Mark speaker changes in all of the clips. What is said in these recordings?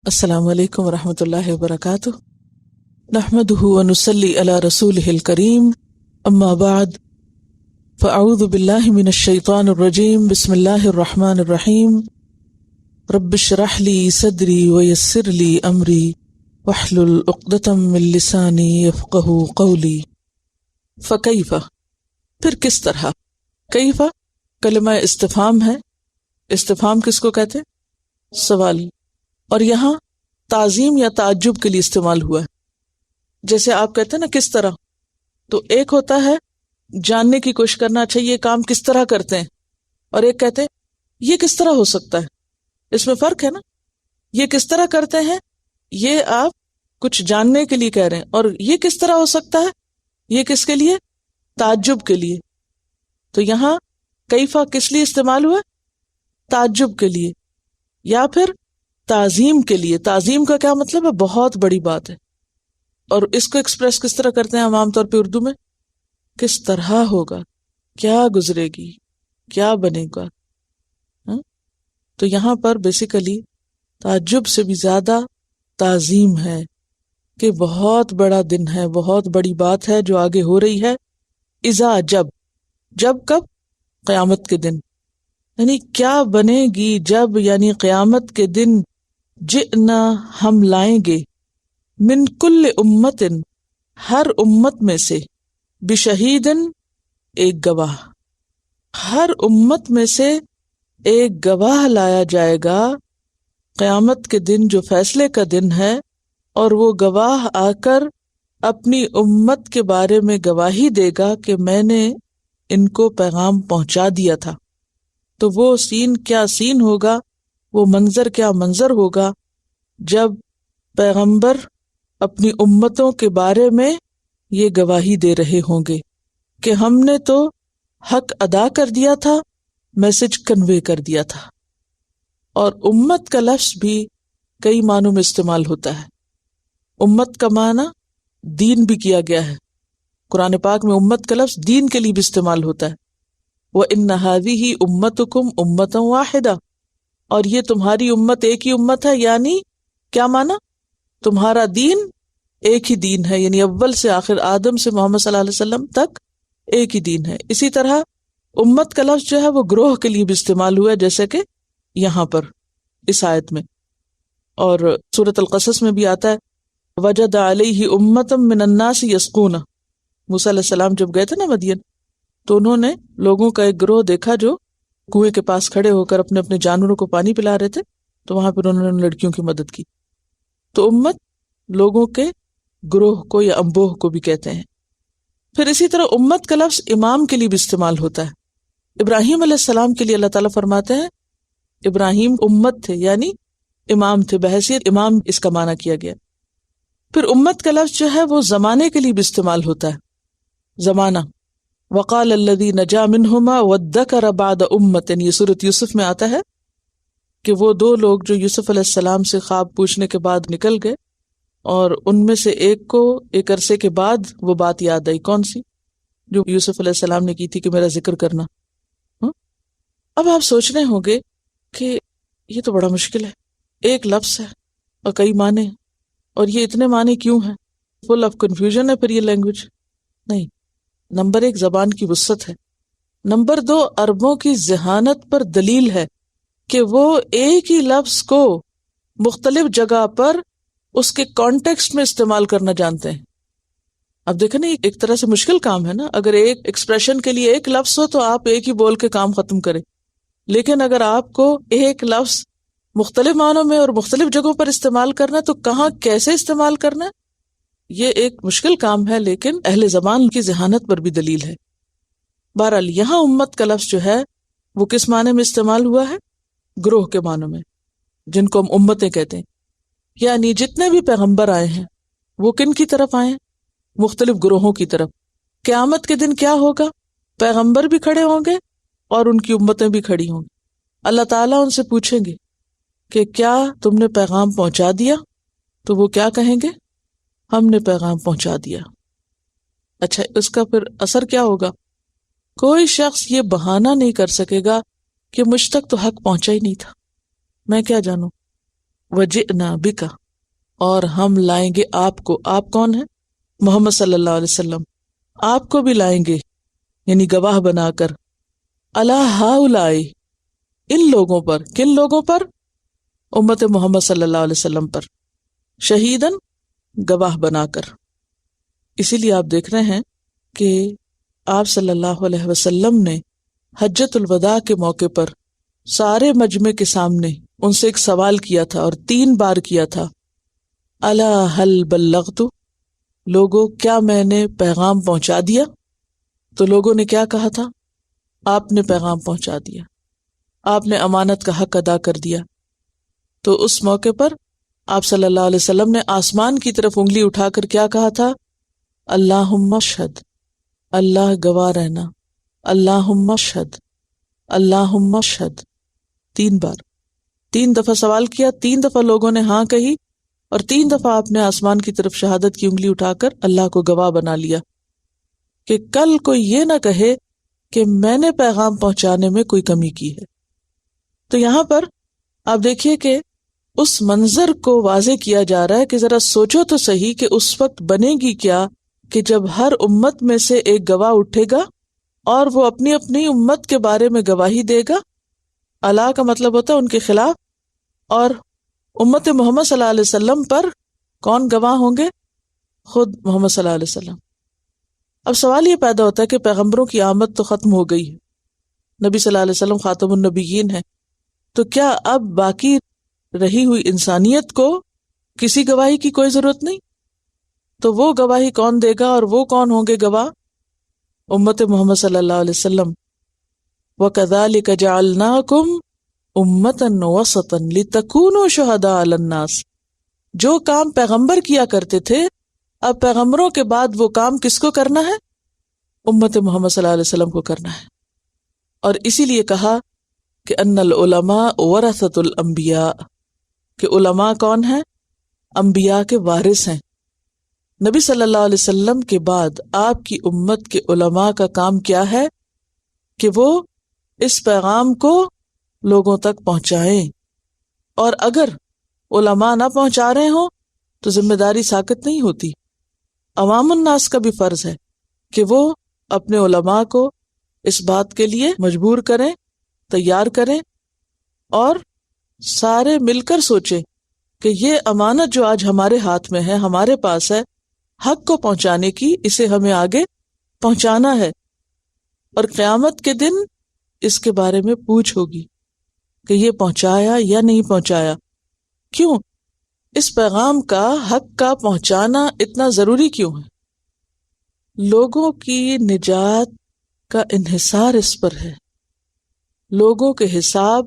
Speaker 1: السلام علیکم ورحمۃ اللہ وبرکاتہ، نحمدہ ونصلی علی رسولہ الکریم، اما بعد فاعوذ باللہ من الشیطان الرجیم، بسم اللہ الرحمن الرحیم، رب اشرح لی صدری ویسر لی امری واحلل عقدۃ من لسانی یفقہوا قولی۔ فکیف، پھر کس طرح؟ کیف کلمہ استفہام ہے۔ استفہام کس کو کہتے ہیں؟ سوال، اور یہاں تعظیم یا تعجب کے لیے استعمال ہوا ہے۔ جیسے آپ کہتے ہیں نا کس طرح، تو ایک ہوتا ہے جاننے کی کوشش کرنا، اچھا یہ کام کس طرح کرتے ہیں، اور ایک کہتے ہیں یہ کس طرح ہو سکتا ہے۔ اس میں فرق ہے نا، یہ کس طرح کرتے ہیں یہ آپ کچھ جاننے کے لیے کہہ رہے ہیں، اور یہ کس طرح ہو سکتا ہے یہ کس کے لیے؟ تعجب کے لیے۔ تو یہاں کیفا کس لیے استعمال ہوا؟ تعجب کے لیے یا پھر تعظیم کے لیے۔ تعظیم کا کیا مطلب ہے؟ بہت بڑی بات ہے، اور اس کو ایکسپریس کس طرح کرتے ہیں ہم عام طور پہ اردو میں؟ کس طرح ہوگا، کیا گزرے گی، کیا بنے گا۔ تو یہاں پر بیسیکلی تعجب سے بھی زیادہ تعظیم ہے کہ بہت بڑا دن ہے، بہت بڑی بات ہے جو آگے ہو رہی ہے۔ اذا جب کب؟ قیامت کے دن، یعنی کیا بنے گی جب، یعنی قیامت کے دن جئنا ہم لائیں گے، من کل امت ہر امت میں سے، بشہیدن ایک گواہ، ہر امت میں سے ایک گواہ لایا جائے گا قیامت کے دن جو فیصلے کا دن ہے، اور وہ گواہ آ کر اپنی امت کے بارے میں گواہی دے گا کہ میں نے ان کو پیغام پہنچا دیا تھا۔ تو وہ سین کیا سین ہوگا، وہ منظر کیا منظر ہوگا جب پیغمبر اپنی امتوں کے بارے میں یہ گواہی دے رہے ہوں گے کہ ہم نے تو حق ادا کر دیا تھا، میسج کنوے کر دیا تھا۔ اور امت کا لفظ بھی کئی معنوں میں استعمال ہوتا ہے۔ امت کا معنی دین بھی کیا گیا ہے، قرآن پاک میں امت کا لفظ دین کے لیے بھی استعمال ہوتا ہے۔ وَإِنَّ هَذِهِ أُمَّتُكُمْ أُمَّةً وَاحِدَةً، اور یہ تمہاری امت ایک ہی امت ہے، یعنی کیا معنی؟ تمہارا دین ایک ہی دین ہے، یعنی اول سے آخر آدم سے محمد صلی اللہ علیہ وسلم تک ایک ہی دین ہے۔ اسی طرح امت کا لفظ جو ہے وہ گروہ کے لیے بھی استعمال ہوا ہے، جیسے کہ یہاں پر اس آیت میں، اور سورۃ القصص میں بھی آتا ہے وجد علیہ امۃ من الناس یسقون۔ موسیٰ علیہ السلام جب گئے تھے نا مدین، تو انہوں نے لوگوں کا ایک گروہ دیکھا جو کنویں کے پاس کھڑے ہو کر اپنے اپنے جانوروں کو پانی پلا رہے تھے، تو وہاں پر انہوں نے لڑکیوں کی مدد کی۔ تو امت لوگوں کے گروہ کو یا امبوہ کو بھی کہتے ہیں۔ پھر اسی طرح امت کا لفظ امام کے لیے بھی استعمال ہوتا ہے۔ ابراہیم علیہ السلام کے لیے اللہ تعالیٰ فرماتے ہیں ابراہیم امت تھے، یعنی امام تھے، بحیثیت امام اس کا معنی کیا گیا۔ پھر امت کا لفظ جو ہے وہ زمانے کے لیے بھی استعمال ہوتا ہے، زمانہ۔ وقال الذی نجا منہما وادکر بعد امت، یہ سورۃ یوسف میں آتا ہے کہ وہ دو لوگ جو یوسف علیہ السلام سے خواب پوچھنے کے بعد نکل گئے، اور ان میں سے ایک کو ایک عرصے کے بعد وہ بات یاد آئی، کون سی؟ جو یوسف علیہ السلام نے کی تھی کہ میرا ذکر کرنا۔ اب آپ سوچ رہے ہوں گے کہ یہ تو بڑا مشکل ہے، ایک لفظ ہے اور کئی معنی، اور یہ اتنے معنی کیوں ہیں؟ فل آف کنفیوژن ہے پھر یہ لینگویج؟ نہیں، نمبر ایک زبان کی وسعت ہے، نمبر دو عربوں کی ذہانت پر دلیل ہے کہ وہ ایک ہی لفظ کو مختلف جگہ پر اس کے کانٹیکسٹ میں استعمال کرنا جانتے ہیں۔ اب دیکھیں نا، ایک طرح سے مشکل کام ہے نا، اگر ایک ایکسپریشن کے لیے ایک لفظ ہو تو آپ ایک ہی بول کے کام ختم کریں، لیکن اگر آپ کو ایک لفظ مختلف معنوں میں اور مختلف جگہوں پر استعمال کرنا تو کہاں کیسے استعمال کرنا ہے، یہ ایک مشکل کام ہے، لیکن اہل زبان کی ذہانت پر بھی دلیل ہے۔ بہرحال یہاں امت کا لفظ جو ہے وہ کس معنی میں استعمال ہوا ہے؟ گروہ کے معنوں میں، جن کو ہم امتیں کہتے ہیں، یعنی جتنے بھی پیغمبر آئے ہیں وہ کن کی طرف آئے ہیں؟ مختلف گروہوں کی طرف۔ قیامت کے دن کیا ہوگا؟ پیغمبر بھی کھڑے ہوں گے اور ان کی امتیں بھی کھڑی ہوں گی۔ اللہ تعالیٰ ان سے پوچھیں گے کہ کیا تم نے پیغام پہنچا دیا؟ تو وہ کیا کہیں گے؟ ہم نے پیغام پہنچا دیا۔ اچھا، اس کا پھر اثر کیا ہوگا؟ کوئی شخص یہ بہانہ نہیں کر سکے گا کہ مجھ تک تو حق پہنچا ہی نہیں تھا، میں کیا جانوں۔ وجئنا بک، اور ہم لائیں گے آپ کو. آپ کون ہیں؟ محمد صلی اللہ علیہ وسلم. آپ کو بھی لائیں گے یعنی گواہ بنا کر. علی ہؤلاء، ان لوگوں پر. کن لوگوں پر؟ امت محمد صلی اللہ علیہ وسلم پر. شہیدن، گواہ بنا کر. اسی لیے آپ دیکھ رہے ہیں کہ آپ صلی اللہ علیہ وسلم نے حجۃ الوداع کے موقع پر سارے مجمع کے سامنے ان سے ایک سوال کیا تھا، اور 3 بار کیا تھا. الا هل بلغت، لوگوں کیا میں نے پیغام پہنچا دیا؟ تو لوگوں نے کیا کہا تھا؟ آپ نے پیغام پہنچا دیا، آپ نے امانت کا حق ادا کر دیا. تو اس موقع پر آپ صلی اللہ علیہ وسلم نے آسمان کی طرف انگلی اٹھا کر کیا کہا تھا؟ اللہم اشہد، اللہ گواہ رہنا. اللہم اشہد، اللہم اشہد. 3 بار، 3 دفعہ سوال کیا، 3 دفعہ لوگوں نے ہاں کہی، اور 3 دفعہ آپ نے آسمان کی طرف شہادت کی انگلی اٹھا کر اللہ کو گواہ بنا لیا کہ کل کوئی یہ نہ کہے کہ میں نے پیغام پہنچانے میں کوئی کمی کی ہے. تو یہاں پر آپ دیکھیے کہ اس منظر کو واضح کیا جا رہا ہے کہ ذرا سوچو تو صحیح کہ اس وقت بنے گی کیا کہ جب ہر امت میں سے ایک گواہ اٹھے گا اور وہ اپنی اپنی امت کے بارے میں گواہی دے گا. اللہ کا مطلب ہوتا ہے ان کے خلاف، اور امت محمد صلی اللہ علیہ وسلم پر کون گواہ ہوں گے؟ خود محمد صلی اللہ علیہ وسلم. اب سوال یہ پیدا ہوتا ہے کہ پیغمبروں کی آمد تو ختم ہو گئی ہے، نبی صلی اللہ علیہ وسلم خاتم النبیین ہے، تو کیا اب باقی رہی ہوئی انسانیت کو کسی گواہی کی کوئی ضرورت نہیں؟ تو وہ گواہی کون دے گا، اور وہ کون ہوں گے گواہ؟ امت محمد صلی اللہ علیہ وسلم. وَكَذَلِكَ جَعَلْنَاكُمْ أُمَّةً وَسَطًا لِتَكُونُوا شُهَدَاءَ عَلَى النَّاسِ. جو کام پیغمبر کیا کرتے تھے، اب پیغمبروں کے بعد وہ کام کس کو کرنا ہے؟ امت محمد صلی اللہ علیہ وسلم کو کرنا ہے. اور اسی لیے کہا کہ ان العلماء ورثۃ الانبیاء، کہ علماء کون ہیں؟ انبیاء کے وارث ہیں. نبی صلی اللہ علیہ وسلم کے بعد آپ کی امت کے علماء کا کام کیا ہے کہ وہ اس پیغام کو لوگوں تک پہنچائیں. اور اگر علماء نہ پہنچا رہے ہوں تو ذمہ داری ساقط نہیں ہوتی. عوام الناس کا بھی فرض ہے کہ وہ اپنے علماء کو اس بات کے لیے مجبور کریں، تیار کریں، اور سارے مل کر سوچیں کہ یہ امانت جو آج ہمارے ہاتھ میں ہے، ہمارے پاس ہے، حق کو پہنچانے کی، اسے ہمیں آگے پہنچانا ہے. اور قیامت کے دن اس کے بارے میں پوچھ ہوگی کہ یہ پہنچایا یا نہیں پہنچایا. کیوں؟ اس پیغام کا، حق کا پہنچانا اتنا ضروری کیوں ہے؟ لوگوں کی نجات کا انحصار اس پر ہے. لوگوں کے حساب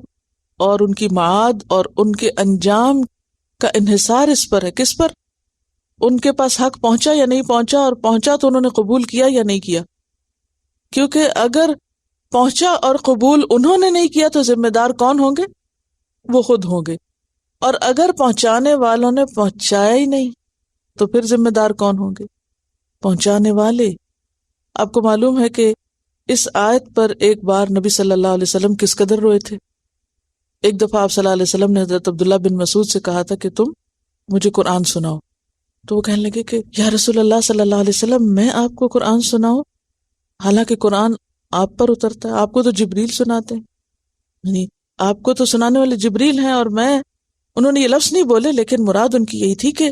Speaker 1: اور ان کی معاد اور ان کے انجام کا انحصار اس پر ہے. کس پر؟ ان کے پاس حق پہنچا یا نہیں پہنچا، اور پہنچا تو انہوں نے قبول کیا یا نہیں کیا. کیونکہ اگر پہنچا اور قبول انہوں نے نہیں کیا تو ذمہ دار کون ہوں گے؟ وہ خود ہوں گے. اور اگر پہنچانے والوں نے پہنچایا ہی نہیں تو پھر ذمہ دار کون ہوں گے؟ پہنچانے والے. آپ کو معلوم ہے کہ اس آیت پر ایک بار نبی صلی اللہ علیہ وسلم کس قدر روئے تھے. ایک دفعہ آپ صلی اللہ علیہ وسلم نے حضرت عبداللہ بن مسعود سے کہا تھا کہ تم مجھے قرآن سناؤ. تو وہ کہنے لگے کہ یا رسول اللہ صلی اللہ علیہ وسلم، میں آپ کو قرآن سناؤں؟ حالانکہ قرآن آپ پر اترتا ہے، آپ کو تو جبریل سناتے ہیں، یعنی آپ کو تو سنانے والے جبریل ہیں، اور میں، انہوں نے یہ لفظ نہیں بولے لیکن مراد ان کی یہی تھی کہ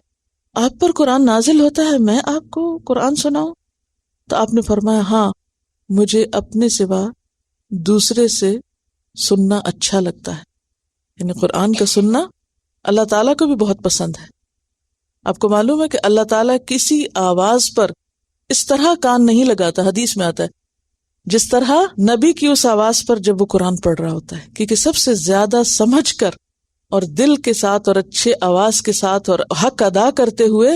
Speaker 1: آپ پر قرآن نازل ہوتا ہے، میں آپ کو قرآن سناؤں؟ تو آپ نے فرمایا ہاں، مجھے اپنے سوا دوسرے سے سننا اچھا لگتا ہے. یعنی قرآن کا سننا اللہ تعالیٰ کو بھی بہت پسند ہے. آپ کو معلوم ہے کہ اللہ تعالیٰ کسی آواز پر اس طرح کان نہیں لگاتا. حدیث میں آتا ہے جس طرح نبی کی اس آواز پر جب وہ قرآن پڑھ رہا ہوتا ہے، کیونکہ سب سے زیادہ سمجھ کر اور دل کے ساتھ اور اچھے آواز کے ساتھ اور حق ادا کرتے ہوئے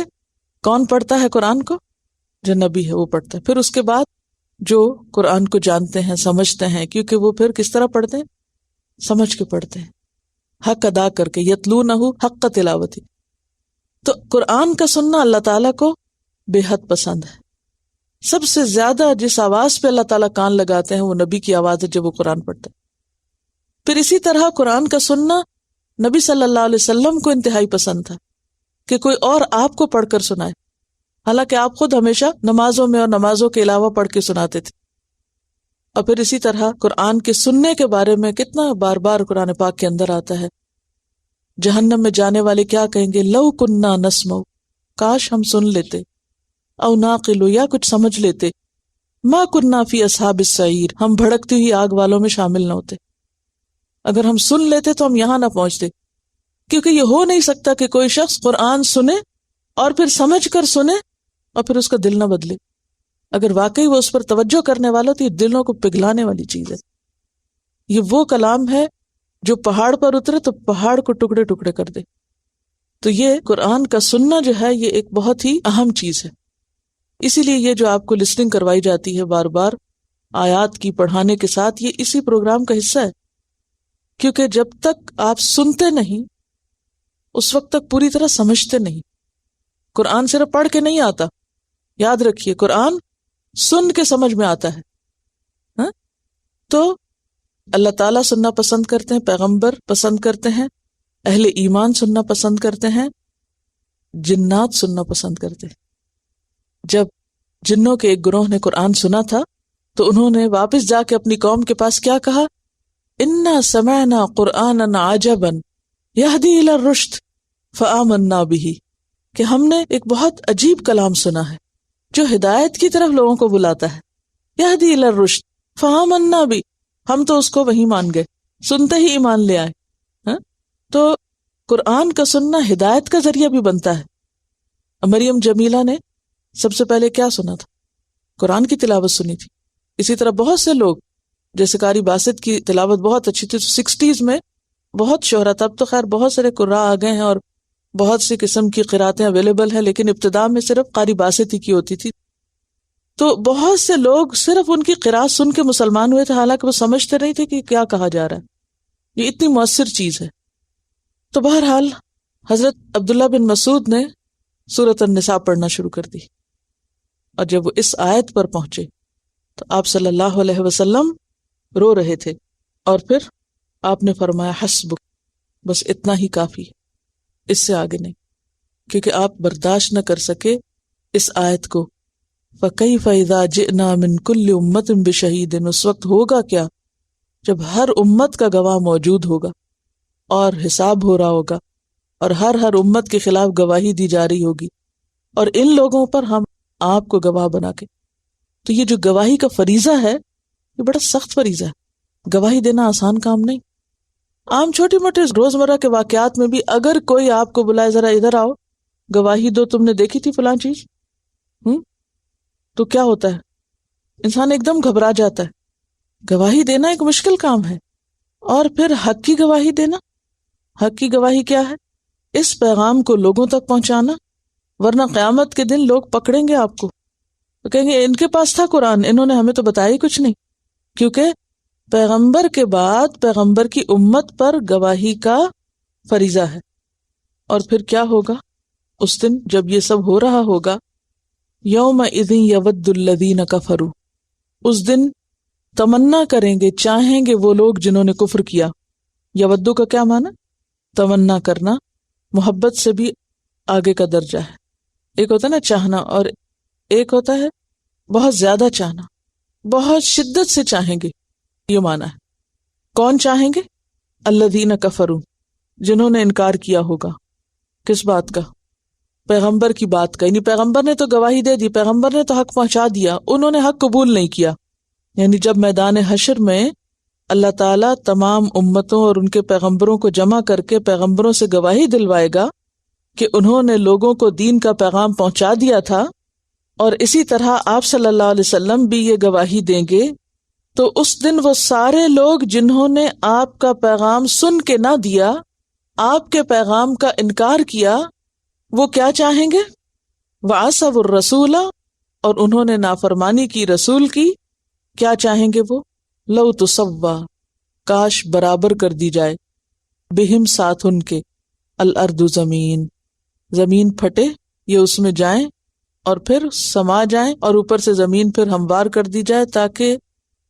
Speaker 1: کون پڑھتا ہے قرآن کو؟ جو نبی ہے وہ پڑھتا ہے. پھر اس کے بعد جو قرآن کو جانتے ہیں، سمجھتے ہیں، کیونکہ وہ پھر کس طرح پڑھتے ہیں؟ سمجھ کے پڑھتے ہیں، حق ادا کر کے. یتلونہ حق تلاوتی. تو قرآن کا سننا اللہ تعالیٰ کو بے حد پسند ہے. سب سے زیادہ جس آواز پہ اللہ تعالیٰ کان لگاتے ہیں وہ نبی کی آواز ہے جب وہ قرآن پڑھتا ہے. پھر اسی طرح قرآن کا سننا نبی صلی اللہ علیہ وسلم کو انتہائی پسند تھا کہ کوئی اور آپ کو پڑھ کر سنائے، حالانکہ آپ خود ہمیشہ نمازوں میں اور نمازوں کے علاوہ پڑھ کے سناتے تھے۔ اور پھر اسی طرح قرآن کے سننے کے بارے میں کتنا بار بار قرآن پاک کے اندر آتا ہے، جہنم میں جانے والے کیا کہیں گے، لو کننا نسمع، کاش ہم سن لیتے، او ناقل، یا کچھ سمجھ لیتے، ما کننا فی اصحاب السعیر، ہم بھڑکتی ہوئی آگ والوں میں شامل نہ ہوتے۔ اگر ہم سن لیتے تو ہم یہاں نہ پہنچتے، کیونکہ یہ ہو نہیں سکتا کہ کوئی شخص قرآن سنے اور پھر سمجھ کر سنے اور پھر اس کا دل نہ بدلے۔ اگر واقعی وہ اس پر توجہ کرنے والا تو یہ دلوں کو پگھلانے والی چیز ہے۔ یہ وہ کلام ہے جو پہاڑ پر اترے تو پہاڑ کو ٹکڑے ٹکڑے کر دے۔ تو یہ قرآن کا سننا جو ہے یہ ایک بہت ہی اہم چیز ہے۔ اسی لیے یہ جو آپ کو لسننگ کروائی جاتی ہے بار بار آیات کی پڑھانے کے ساتھ، یہ اسی پروگرام کا حصہ ہے، کیونکہ جب تک آپ سنتے نہیں اس وقت تک پوری طرح سمجھتے نہیں۔ قرآن صرف پڑھ کے نہیں آتا، یاد رکھیے، قرآن سن کے سمجھ میں آتا ہے۔ تو اللہ تعالیٰ سننا پسند کرتے ہیں، پیغمبر پسند کرتے ہیں، اہل ایمان سننا پسند کرتے ہیں، جنات سننا پسند کرتے ہیں۔ جب جنوں کے ایک گروہ نے قرآن سنا تھا تو انہوں نے واپس جا کے اپنی قوم کے پاس کیا کہا، انا سمعنا قرآنا عجبا یہدی الی الرشد فآمنا بہ، کہ ہم نے ایک بہت عجیب کلام سنا ہے جو ہدایت کی طرف لوگوں کو بلاتا ہے، یہدی الی الرشد فآمنا بہ، ہم تو اس کو وہی مان گئے، سنتے ہی ایمان لے آئے۔ تو قرآن کا سننا ہدایت کا ذریعہ بھی بنتا ہے۔ مریم جمیلہ نے سب سے پہلے کیا سنا تھا؟ قرآن کی تلاوت سنی تھی۔ اسی طرح بہت سے لوگ، جیسے قاری باسط کی تلاوت بہت اچھی تھی، 60s میں بہت شہرت، اب تو خیر بہت سارے قراء آ گئے ہیں اور بہت سی قسم کی قراتیں اویلیبل ہیں، لیکن ابتدا میں صرف قاری باسط ہی کی ہوتی تھی۔ تو بہت سے لوگ صرف ان کی قراءت سن کے مسلمان ہوئے تھے، حالانکہ وہ سمجھتے نہیں تھے کہ کیا کہا جا رہا ہے، یہ اتنی مؤثر چیز ہے۔ تو بہرحال حضرت عبداللہ بن مسعود نے سورۃ النساء پڑھنا شروع کر دی، اور جب وہ اس آیت پر پہنچے تو آپ صلی اللہ علیہ وسلم رو رہے تھے، اور پھر آپ نے فرمایا حسبک، بس اتنا ہی کافی ہے، اس سے آگے نہیں، کیونکہ آپ برداشت نہ کر سکے اس آیت کو۔ فَكَيْفَ إِذَا جِئْنَا مِن كُلِّ أُمَّةٍ بِشَهِيدٍ، اس وقت ہوگا کیا جب ہر امت کا گواہ موجود ہوگا اور حساب ہو رہا ہوگا، اور ہر امت کے خلاف گواہی دی جا رہی ہوگی، اور ان لوگوں پر ہم آپ کو گواہ بنا کے۔ تو یہ جو گواہی کا فریضہ ہے یہ بڑا سخت فریضہ ہے، گواہی دینا آسان کام نہیں۔ عام چھوٹی موٹے روزمرہ کے واقعات میں بھی اگر کوئی آپ کو بلائے ذرا ادھر آؤ گواہی دو، تم نے دیکھی تھی فلاں چیز، تو کیا ہوتا ہے؟ انسان ایک دم گھبرا جاتا ہے۔ گواہی دینا ایک مشکل کام ہے، اور پھر حق کی گواہی دینا۔ حق کی گواہی کیا ہے؟ اس پیغام کو لوگوں تک پہنچانا، ورنہ قیامت کے دن لوگ پکڑیں گے آپ کو، تو کہیں گے ان کے پاس تھا قرآن، انہوں نے ہمیں تو بتایا ہی کچھ نہیں۔ کیونکہ پیغمبر کے بعد پیغمبر کی امت پر گواہی کا فریضہ ہے۔ اور پھر کیا ہوگا اس دن جب یہ سب ہو رہا ہوگا؟ یومئذ یود الذین کفروا، اس دن تمنا کریں گے، چاہیں گے وہ لوگ جنہوں نے کفر کیا۔ یودو کا کیا معنی؟ تمنا کرنا، محبت سے بھی آگے کا درجہ ہے۔ ایک ہوتا ہے نا چاہنا، اور ایک ہوتا ہے بہت زیادہ چاہنا، بہت شدت سے چاہیں گے، یہ معنی ہے۔ کون چاہیں گے؟ الذین کفروا، جنہوں نے انکار کیا ہوگا۔ کس بات کا؟ پیغمبر کی بات کا، یعنی پیغمبر نے تو گواہی دے دی، پیغمبر نے تو حق پہنچا دیا، انہوں نے حق قبول نہیں کیا۔ یعنی جب میدان حشر میں اللہ تعالیٰ تمام امتوں اور ان کے پیغمبروں کو جمع کر کے پیغمبروں سے گواہی دلوائے گا کہ انہوں نے لوگوں کو دین کا پیغام پہنچا دیا تھا، اور اسی طرح آپ صلی اللہ علیہ وسلم بھی یہ گواہی دیں گے، تو اس دن وہ سارے لوگ جنہوں نے آپ کا پیغام سن کے نہ دیا، آپ کے پیغام کا انکار کیا، وہ کیا چاہیں گے؟ وَعَصَوُا الرَّسُولَ، اور انہوں نے نافرمانی کی رسول کی، کیا چاہیں گے وہ؟ لَوْ تُسَوَّى، کاش برابر کر دی جائے، بہم ساتھ ان کے، الارض زمین، زمین پھٹے، یہ اس میں جائیں اور پھر سما جائیں، اور اوپر سے زمین پھر ہموار کر دی جائے تاکہ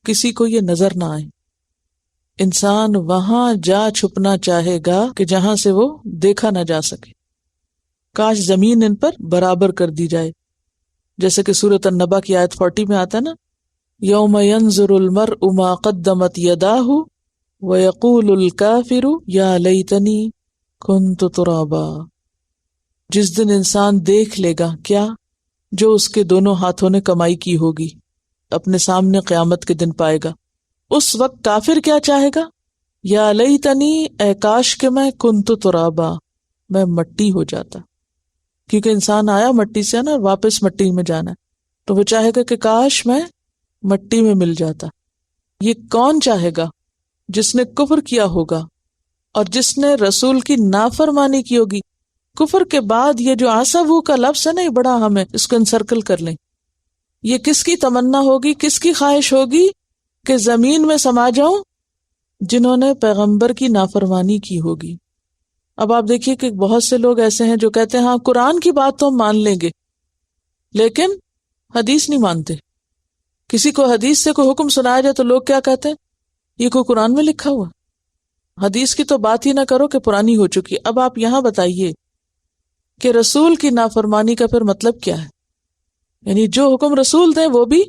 Speaker 1: کسی کو یہ نظر نہ آئے۔ انسان وہاں جا چھپنا چاہے گا کہ جہاں سے وہ دیکھا نہ جا سکے. کاش زمین ان پر برابر کر دی جائے، جیسے کہ سورۃ النبا کی آیت 40 میں آتا ہے نا، یوم ینظر المرء ما قدمت یداہ ویقول الکافر یا لیتنی کنت ترابا. جس دن انسان دیکھ لے گا کیا جو اس کے دونوں ہاتھوں نے کمائی کی ہوگی، اپنے سامنے قیامت کے دن پائے گا. اس وقت کافر کیا چاہے گا؟ یا لیتنی، اے کاش کہ میں کنت ترابا، میں مٹی ہو جاتا. کیونکہ انسان آیا مٹی سے نا، واپس مٹی میں جانا ہے، تو وہ چاہے گا کہ کاش میں مٹی میں مل جاتا. یہ کون چاہے گا؟ جس نے کفر کیا ہوگا اور جس نے رسول کی نافرمانی کی ہوگی. کفر کے بعد یہ جو آسبو کا لفظ ہے نا، یہ بڑا اہم ہے، اس کو انسرکل کر لیں. یہ کس کی تمنا ہوگی، کس کی خواہش ہوگی کہ زمین میں سما جاؤں؟ جنہوں نے پیغمبر کی نافرمانی کی ہوگی. اب آپ دیکھیے کہ بہت سے لوگ ایسے ہیں جو کہتے ہیں ہاں قرآن کی بات تو ہم مان لیں گے، لیکن حدیث نہیں مانتے. کسی کو حدیث سے کوئی حکم سنایا جائے تو لوگ کیا کہتے ہیں، یہ کوئی قرآن میں لکھا ہوا، حدیث کی تو بات ہی نہ کرو کہ پرانی ہو چکی. اب آپ یہاں بتائیے کہ رسول کی نافرمانی کا پھر مطلب کیا ہے؟ یعنی جو حکم رسول دیں وہ بھی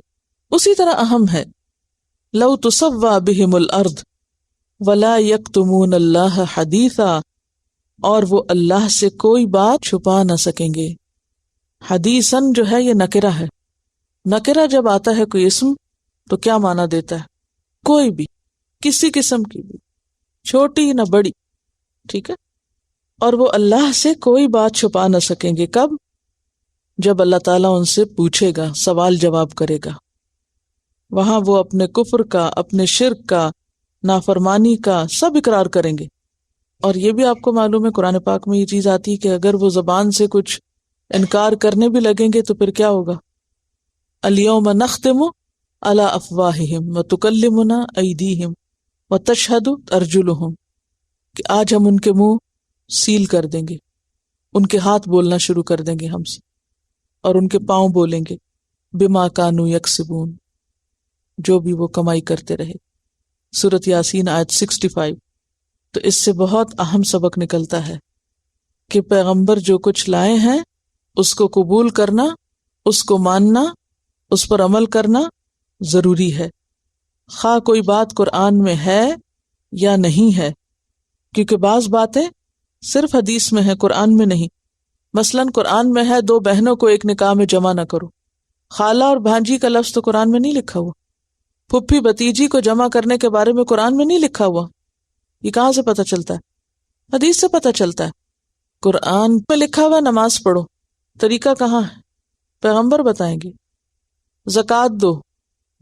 Speaker 1: اسی طرح اہم ہے. لو تسوی بہم الارض ولا یکتمون اللہ حدیثا، اور وہ اللہ سے کوئی بات چھپا نہ سکیں گے. حدیثاً جو ہے یہ نکرہ ہے. نکرہ جب آتا ہے کوئی اسم تو کیا معنی دیتا ہے؟ کوئی بھی، کسی قسم کی بھی، چھوٹی نہ بڑی. ٹھیک ہے. اور وہ اللہ سے کوئی بات چھپا نہ سکیں گے. کب؟ جب اللہ تعالیٰ ان سے پوچھے گا، سوال جواب کرے گا. وہاں وہ اپنے کفر کا، اپنے شرک کا، نافرمانی کا سب اقرار کریں گے. اور یہ بھی آپ کو معلوم ہے قرآن پاک میں یہ چیز آتی ہے کہ اگر وہ زبان سے کچھ انکار کرنے بھی لگیں گے تو پھر کیا ہوگا؟ الیوم نختم علی افواہہم وتکلمنا ایدیہم وتشہد ارجلہم، کہ آج ہم ان کے منہ سیل کر دیں گے، ان کے ہاتھ بولنا شروع کر دیں گے ہم سے، اور ان کے پاؤں بولیں گے بما کانوا یکسبون، جو بھی وہ کمائی کرتے رہے. سورۃ یاسین آیت 65. تو اس سے بہت اہم سبق نکلتا ہے کہ پیغمبر جو کچھ لائے ہیں اس کو قبول کرنا، اس کو ماننا، اس پر عمل کرنا ضروری ہے، خواہ کوئی بات قرآن میں ہے یا نہیں ہے. کیونکہ بعض باتیں صرف حدیث میں ہیں، قرآن میں نہیں. مثلاً قرآن میں ہے 2 بہنوں کو ایک نکاح میں جمع نہ کرو. خالہ اور بھانجی کا لفظ تو قرآن میں نہیں لکھا ہوا. پھپھی بھتیجی کو جمع کرنے کے بارے میں قرآن میں نہیں لکھا ہوا. یہ کہاں سے پتہ چلتا ہے؟ حدیث سے پتہ چلتا ہے. قرآن میں لکھا ہوا نماز پڑھو، طریقہ کہاں ہے؟ پیغمبر بتائیں گے. زکوٰۃ دو،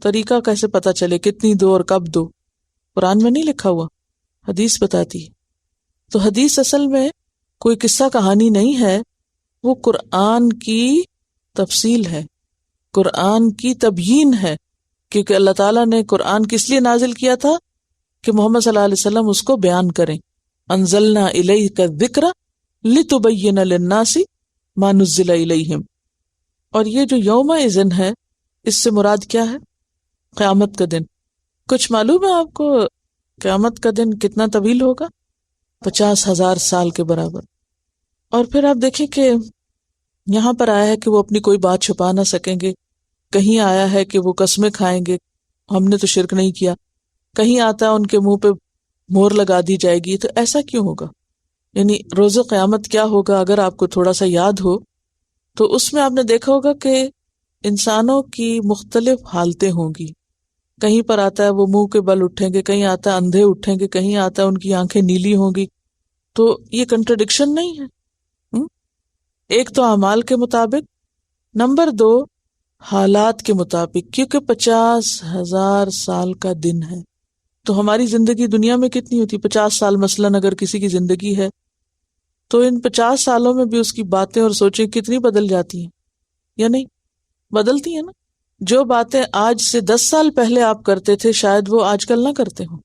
Speaker 1: طریقہ کیسے پتہ چلے، کتنی دو اور کب دو؟ قرآن میں نہیں لکھا ہوا، حدیث بتاتی ہے. تو حدیث اصل میں کوئی قصہ کہانی نہیں ہے، وہ قرآن کی تفصیل ہے، قرآن کی تبیین ہے. کیونکہ اللہ تعالیٰ نے قرآن کس لیے نازل کیا تھا؟ کہ محمد صلی اللہ علیہ وسلم اس کو بیان کریں. انزلنا الیک الذکر لتبین للناس ما نزل الیہم. اور یہ جو یوم اذن ہے، اس سے مراد کیا ہے؟ قیامت کا دن. کچھ معلوم ہے آپ کو قیامت کا دن کتنا طویل ہوگا؟ 50,000 سال کے برابر. اور پھر آپ دیکھیں کہ یہاں پر آیا ہے کہ وہ اپنی کوئی بات چھپا نہ سکیں گے. کہیں آیا ہے کہ وہ قسمیں کھائیں گے، ہم نے تو شرک نہیں کیا. کہیں آتا ہے ان کے منہ پہ مہر لگا دی جائے گی. تو ایسا کیوں ہوگا؟ یعنی روز قیامت کیا ہوگا؟ اگر آپ کو تھوڑا سا یاد ہو تو اس میں آپ نے دیکھا ہوگا کہ انسانوں کی مختلف حالتیں ہوں گی. کہیں پر آتا ہے وہ منہ کے بل اٹھیں گے، کہیں آتا ہے اندھے اٹھیں گے، کہیں آتا ہے ان کی آنکھیں نیلی ہوں گی. تو یہ کنٹرڈکشن نہیں ہے؟ ایک تو اعمال کے مطابق، نمبر 2 حالات کے مطابق. کیونکہ 50,000 سال کا دن ہے. تو ہماری زندگی دنیا میں کتنی ہوتی؟ 50 سال مثلاً اگر کسی کی زندگی ہے تو ان 50 سالوں میں بھی اس کی باتیں اور سوچیں کتنی بدل جاتی ہیں یا نہیں؟ بدلتی ہیں نا. جو باتیں آج سے 10 سال پہلے آپ کرتے تھے شاید وہ آج کل نہ کرتے ہوں.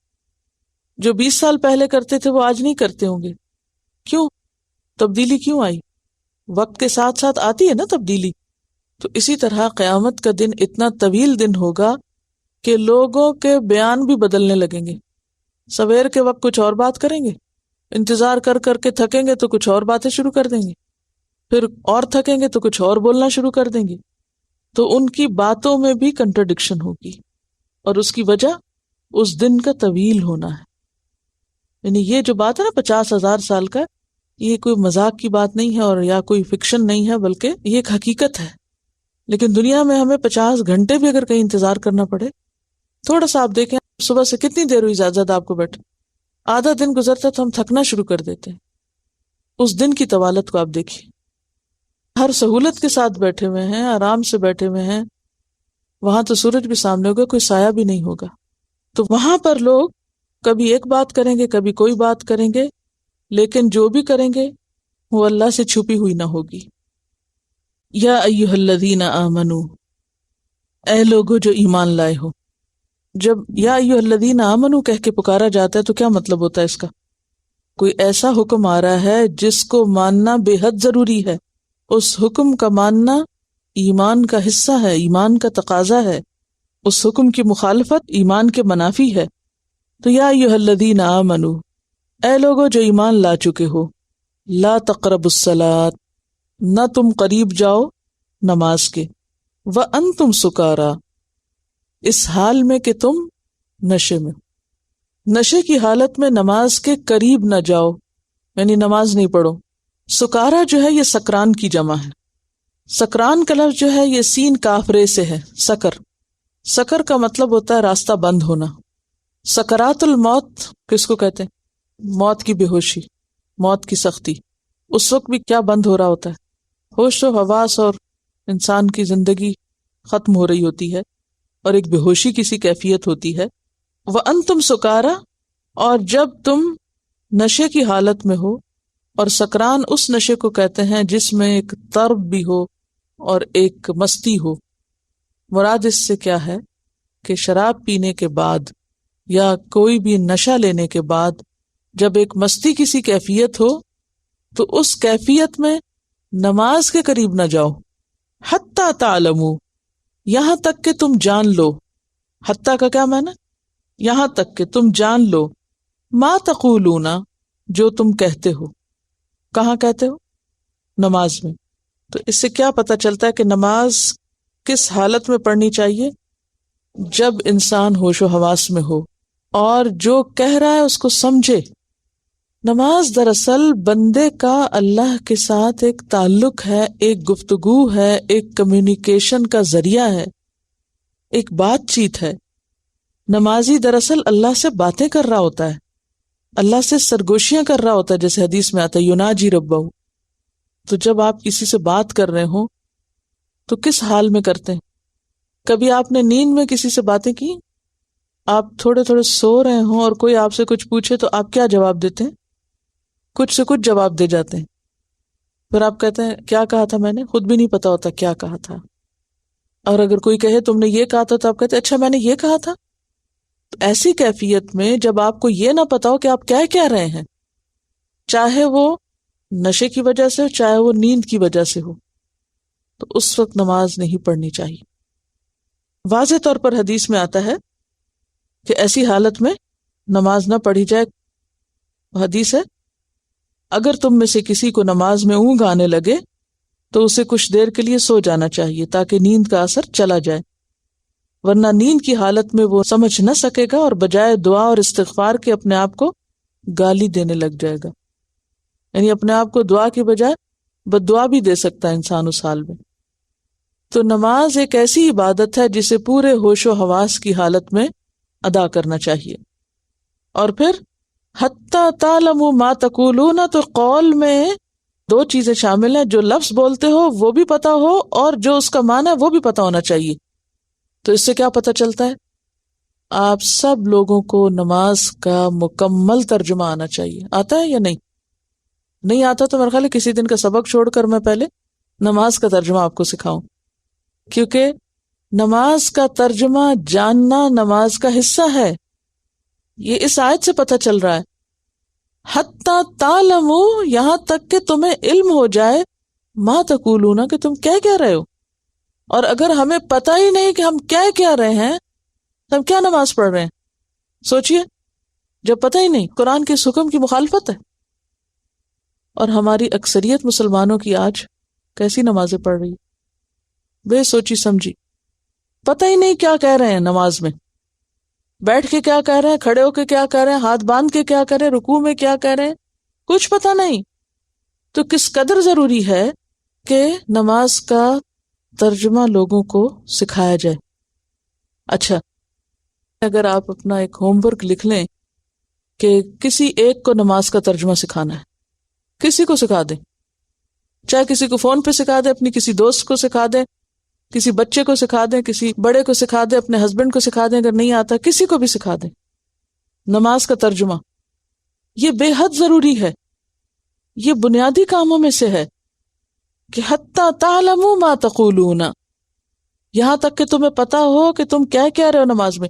Speaker 1: جو 20 سال پہلے کرتے تھے وہ آج نہیں کرتے ہوں گے. کیوں؟ تبدیلی کیوں آئی؟ وقت کے ساتھ ساتھ آتی ہے نا تبدیلی. تو اسی طرح قیامت کا دن اتنا طویل دن ہوگا کہ لوگوں کے بیان بھی بدلنے لگیں گے. سویر کے وقت کچھ اور بات کریں گے، انتظار کر کر کے تھکیں گے تو کچھ اور باتیں شروع کر دیں گے، پھر اور تھکیں گے تو کچھ اور بولنا شروع کر دیں گے. تو ان کی باتوں میں بھی کنٹرڈکشن ہوگی، اور اس کی وجہ اس دن کا طویل ہونا ہے. یعنی یہ جو بات ہے نا 50,000 سال کا، یہ کوئی مذاق کی بات نہیں ہے اور یا کوئی فکشن نہیں ہے، بلکہ یہ ایک حقیقت ہے. لیکن دنیا میں ہمیں 50 گھنٹے بھی اگر کہیں انتظار کرنا پڑے، تھوڑا سا آپ دیکھیں صبح سے کتنی دیر ہوئی زیادہ آپ کو بیٹھے، آدھا دن گزرتا تو ہم تھکنا شروع کر دیتے ہیں. اس دن کی طوالت کو آپ دیکھیے، ہر سہولت کے ساتھ بیٹھے ہوئے ہیں، آرام سے بیٹھے ہوئے ہیں، وہاں تو سورج بھی سامنے ہوگا، کوئی سایہ بھی نہیں ہوگا. تو وہاں پر لوگ کبھی ایک بات کریں گے، کبھی کوئی بات کریں گے، لیکن جو بھی کریں گے وہ اللہ سے چھپی ہوئی نہ ہوگی. یا ایھا الذین آمنو، اے لوگو جو ایمان لائے ہو. جب یا ایھا الذین آمنو کہہ کے پکارا جاتا ہے تو کیا مطلب ہوتا ہے اس کا؟ کوئی ایسا حکم آ رہا ہے جس کو ماننا بے حد ضروری ہے. اس حکم کا ماننا ایمان کا حصہ ہے، ایمان کا تقاضا ہے. اس حکم کی مخالفت ایمان کے منافی ہے. تو یا ایھا الذین آمنو، اے لوگو جو ایمان لا چکے ہو، لا تقربوا الصلاۃ، نہ تم قریب جاؤ نماز کے، وانتم سکارا، اس حال میں کہ تم نشے میں. نشے کی حالت میں نماز کے قریب نہ جاؤ، یعنی نماز نہیں پڑھو. سکارا جو ہے یہ سکران کی جمع ہے. سکران کا لفظ جو ہے یہ سین کاف رے سے ہے، سکر. سکر کا مطلب ہوتا ہے راستہ بند ہونا. سکرات الموت کس کو کہتے ہیں؟ موت کی بے ہوشی، موت کی سختی. اس وقت بھی کیا بند ہو رہا ہوتا ہے؟ ہوش و حواس، اور انسان کی زندگی ختم ہو رہی ہوتی ہے اور ایک بے ہوشی کی سی کیفیت ہوتی ہے. وَأَنْتُمْ سُکارا، اور جب تم نشے کی حالت میں ہو. اور سکران اس نشے کو کہتے ہیں جس میں ایک طرب بھی ہو اور ایک مستی ہو. مراد اس سے کیا ہے کہ شراب پینے کے بعد یا کوئی بھی نشہ لینے کے بعد جب ایک مستی کی سی کیفیت ہو تو اس کیفیت میں نماز کے قریب نہ جاؤ. حتی تعلموا، یہاں تک کہ تم جان لو. حتی کا کیا معنی؟ یہاں تک کہ تم جان لو. ما تقولون، جو تم کہتے ہو. کہاں کہتے ہو؟ نماز میں. تو اس سے کیا پتہ چلتا ہے کہ نماز کس حالت میں پڑھنی چاہیے؟ جب انسان ہوش و حواس میں ہو اور جو کہہ رہا ہے اس کو سمجھے. نماز دراصل بندے کا اللہ کے ساتھ ایک تعلق ہے، ایک گفتگو ہے، ایک کمیونیکیشن کا ذریعہ ہے، ایک بات چیت ہے. نمازی دراصل اللہ سے باتیں کر رہا ہوتا ہے، اللہ سے سرگوشیاں کر رہا ہوتا ہے، جیسے حدیث میں آتا ہے یناجی ربہ. تو جب آپ کسی سے بات کر رہے ہوں تو کس حال میں کرتے ہیں؟ کبھی آپ نے نیند میں کسی سے باتیں کی؟ آپ تھوڑے تھوڑے سو رہے ہوں اور کوئی آپ سے کچھ پوچھے تو آپ کیا جواب دیتے ہیں؟ کچھ سے کچھ جواب دے جاتے ہیں. پھر آپ کہتے ہیں کیا کہا تھا میں نے، خود بھی نہیں پتا ہوتا کیا کہا تھا. اور اگر کوئی کہے تم نے یہ کہا تھا تو آپ کہتے ہیں اچھا میں نے یہ کہا تھا. تو ایسی کیفیت میں جب آپ کو یہ نہ پتا ہو کہ آپ کیا رہے ہیں، چاہے وہ نشے کی وجہ سے ہو چاہے وہ نیند کی وجہ سے ہو، تو اس وقت نماز نہیں پڑھنی چاہیے. واضح طور پر حدیث میں آتا ہے کہ ایسی حالت میں نماز نہ پڑھی جائے. حدیث ہے اگر تم میں سے کسی کو نماز میں اونگ آنے لگے تو اسے کچھ دیر کے لیے سو جانا چاہیے تاکہ نیند کا اثر چلا جائے، ورنہ نیند کی حالت میں وہ سمجھ نہ سکے گا اور بجائے دعا اور استغفار کے اپنے آپ کو گالی دینے لگ جائے گا. یعنی اپنے آپ کو دعا کی بجائے بد دعا بھی دے سکتا ہے انسان اس حال میں. تو نماز ایک ایسی عبادت ہے جسے پورے ہوش و حواس کی حالت میں ادا کرنا چاہیے. اور پھر حتی تعلموا ما تقولون، تو قول میں دو چیزیں شامل ہیں، جو لفظ بولتے ہو وہ بھی پتا ہو اور جو اس کا معنی ہے وہ بھی پتا ہونا چاہیے. تو اس سے کیا پتہ چلتا ہے؟ آپ سب لوگوں کو نماز کا مکمل ترجمہ آنا چاہیے. آتا ہے یا نہیں آتا تو میرے خیال ہے کسی دن کا سبق چھوڑ کر میں پہلے نماز کا ترجمہ آپ کو سکھاؤں، کیونکہ نماز کا ترجمہ جاننا نماز کا حصہ ہے. یہ اس آیت سے پتہ چل رہا ہے. حتی تعلموا، یہاں تک کہ تمہیں علم ہو جائے، ما تقولون، کہ تم کیا رہے ہو. اور اگر ہمیں پتہ ہی نہیں کہ ہم کیا رہے ہیں تو ہم کیا نماز پڑھ رہے ہیں؟ سوچئے. جب پتہ ہی نہیں قرآن کے اس حکم کی مخالفت ہے. اور ہماری اکثریت مسلمانوں کی آج کیسی نمازیں پڑھ رہی، بے سوچی سمجھی، پتہ ہی نہیں کیا کہہ رہے ہیں نماز میں، بیٹھ کے کیا کہہ رہے ہیں، کھڑے ہو کے کیا کہہ رہے ہیں، ہاتھ باندھ کے کیا کہہ رہے ہیں، رکوع میں کیا کہہ رہے ہیں، کچھ پتہ نہیں. تو کس قدر ضروری ہے کہ نماز کا ترجمہ لوگوں کو سکھایا جائے. اچھا، اگر آپ اپنا ایک ہوم ورک لکھ لیں کہ کسی ایک کو نماز کا ترجمہ سکھانا ہے، کسی کو سکھا دیں، چاہے کسی کو فون پہ سکھا دیں، اپنی کسی دوست کو سکھا دیں، کسی بچے کو سکھا دیں، کسی بڑے کو سکھا دیں، اپنے ہسبینڈ کو سکھا دیں، اگر نہیں آتا کسی کو بھی سکھا دیں نماز کا ترجمہ. یہ بے حد ضروری ہے، یہ بنیادی کاموں میں سے ہے کہ حتی تعلموا ما تقولون، یہاں تک کہ تمہیں پتا ہو کہ تم کیا کہہ رہے ہو نماز میں.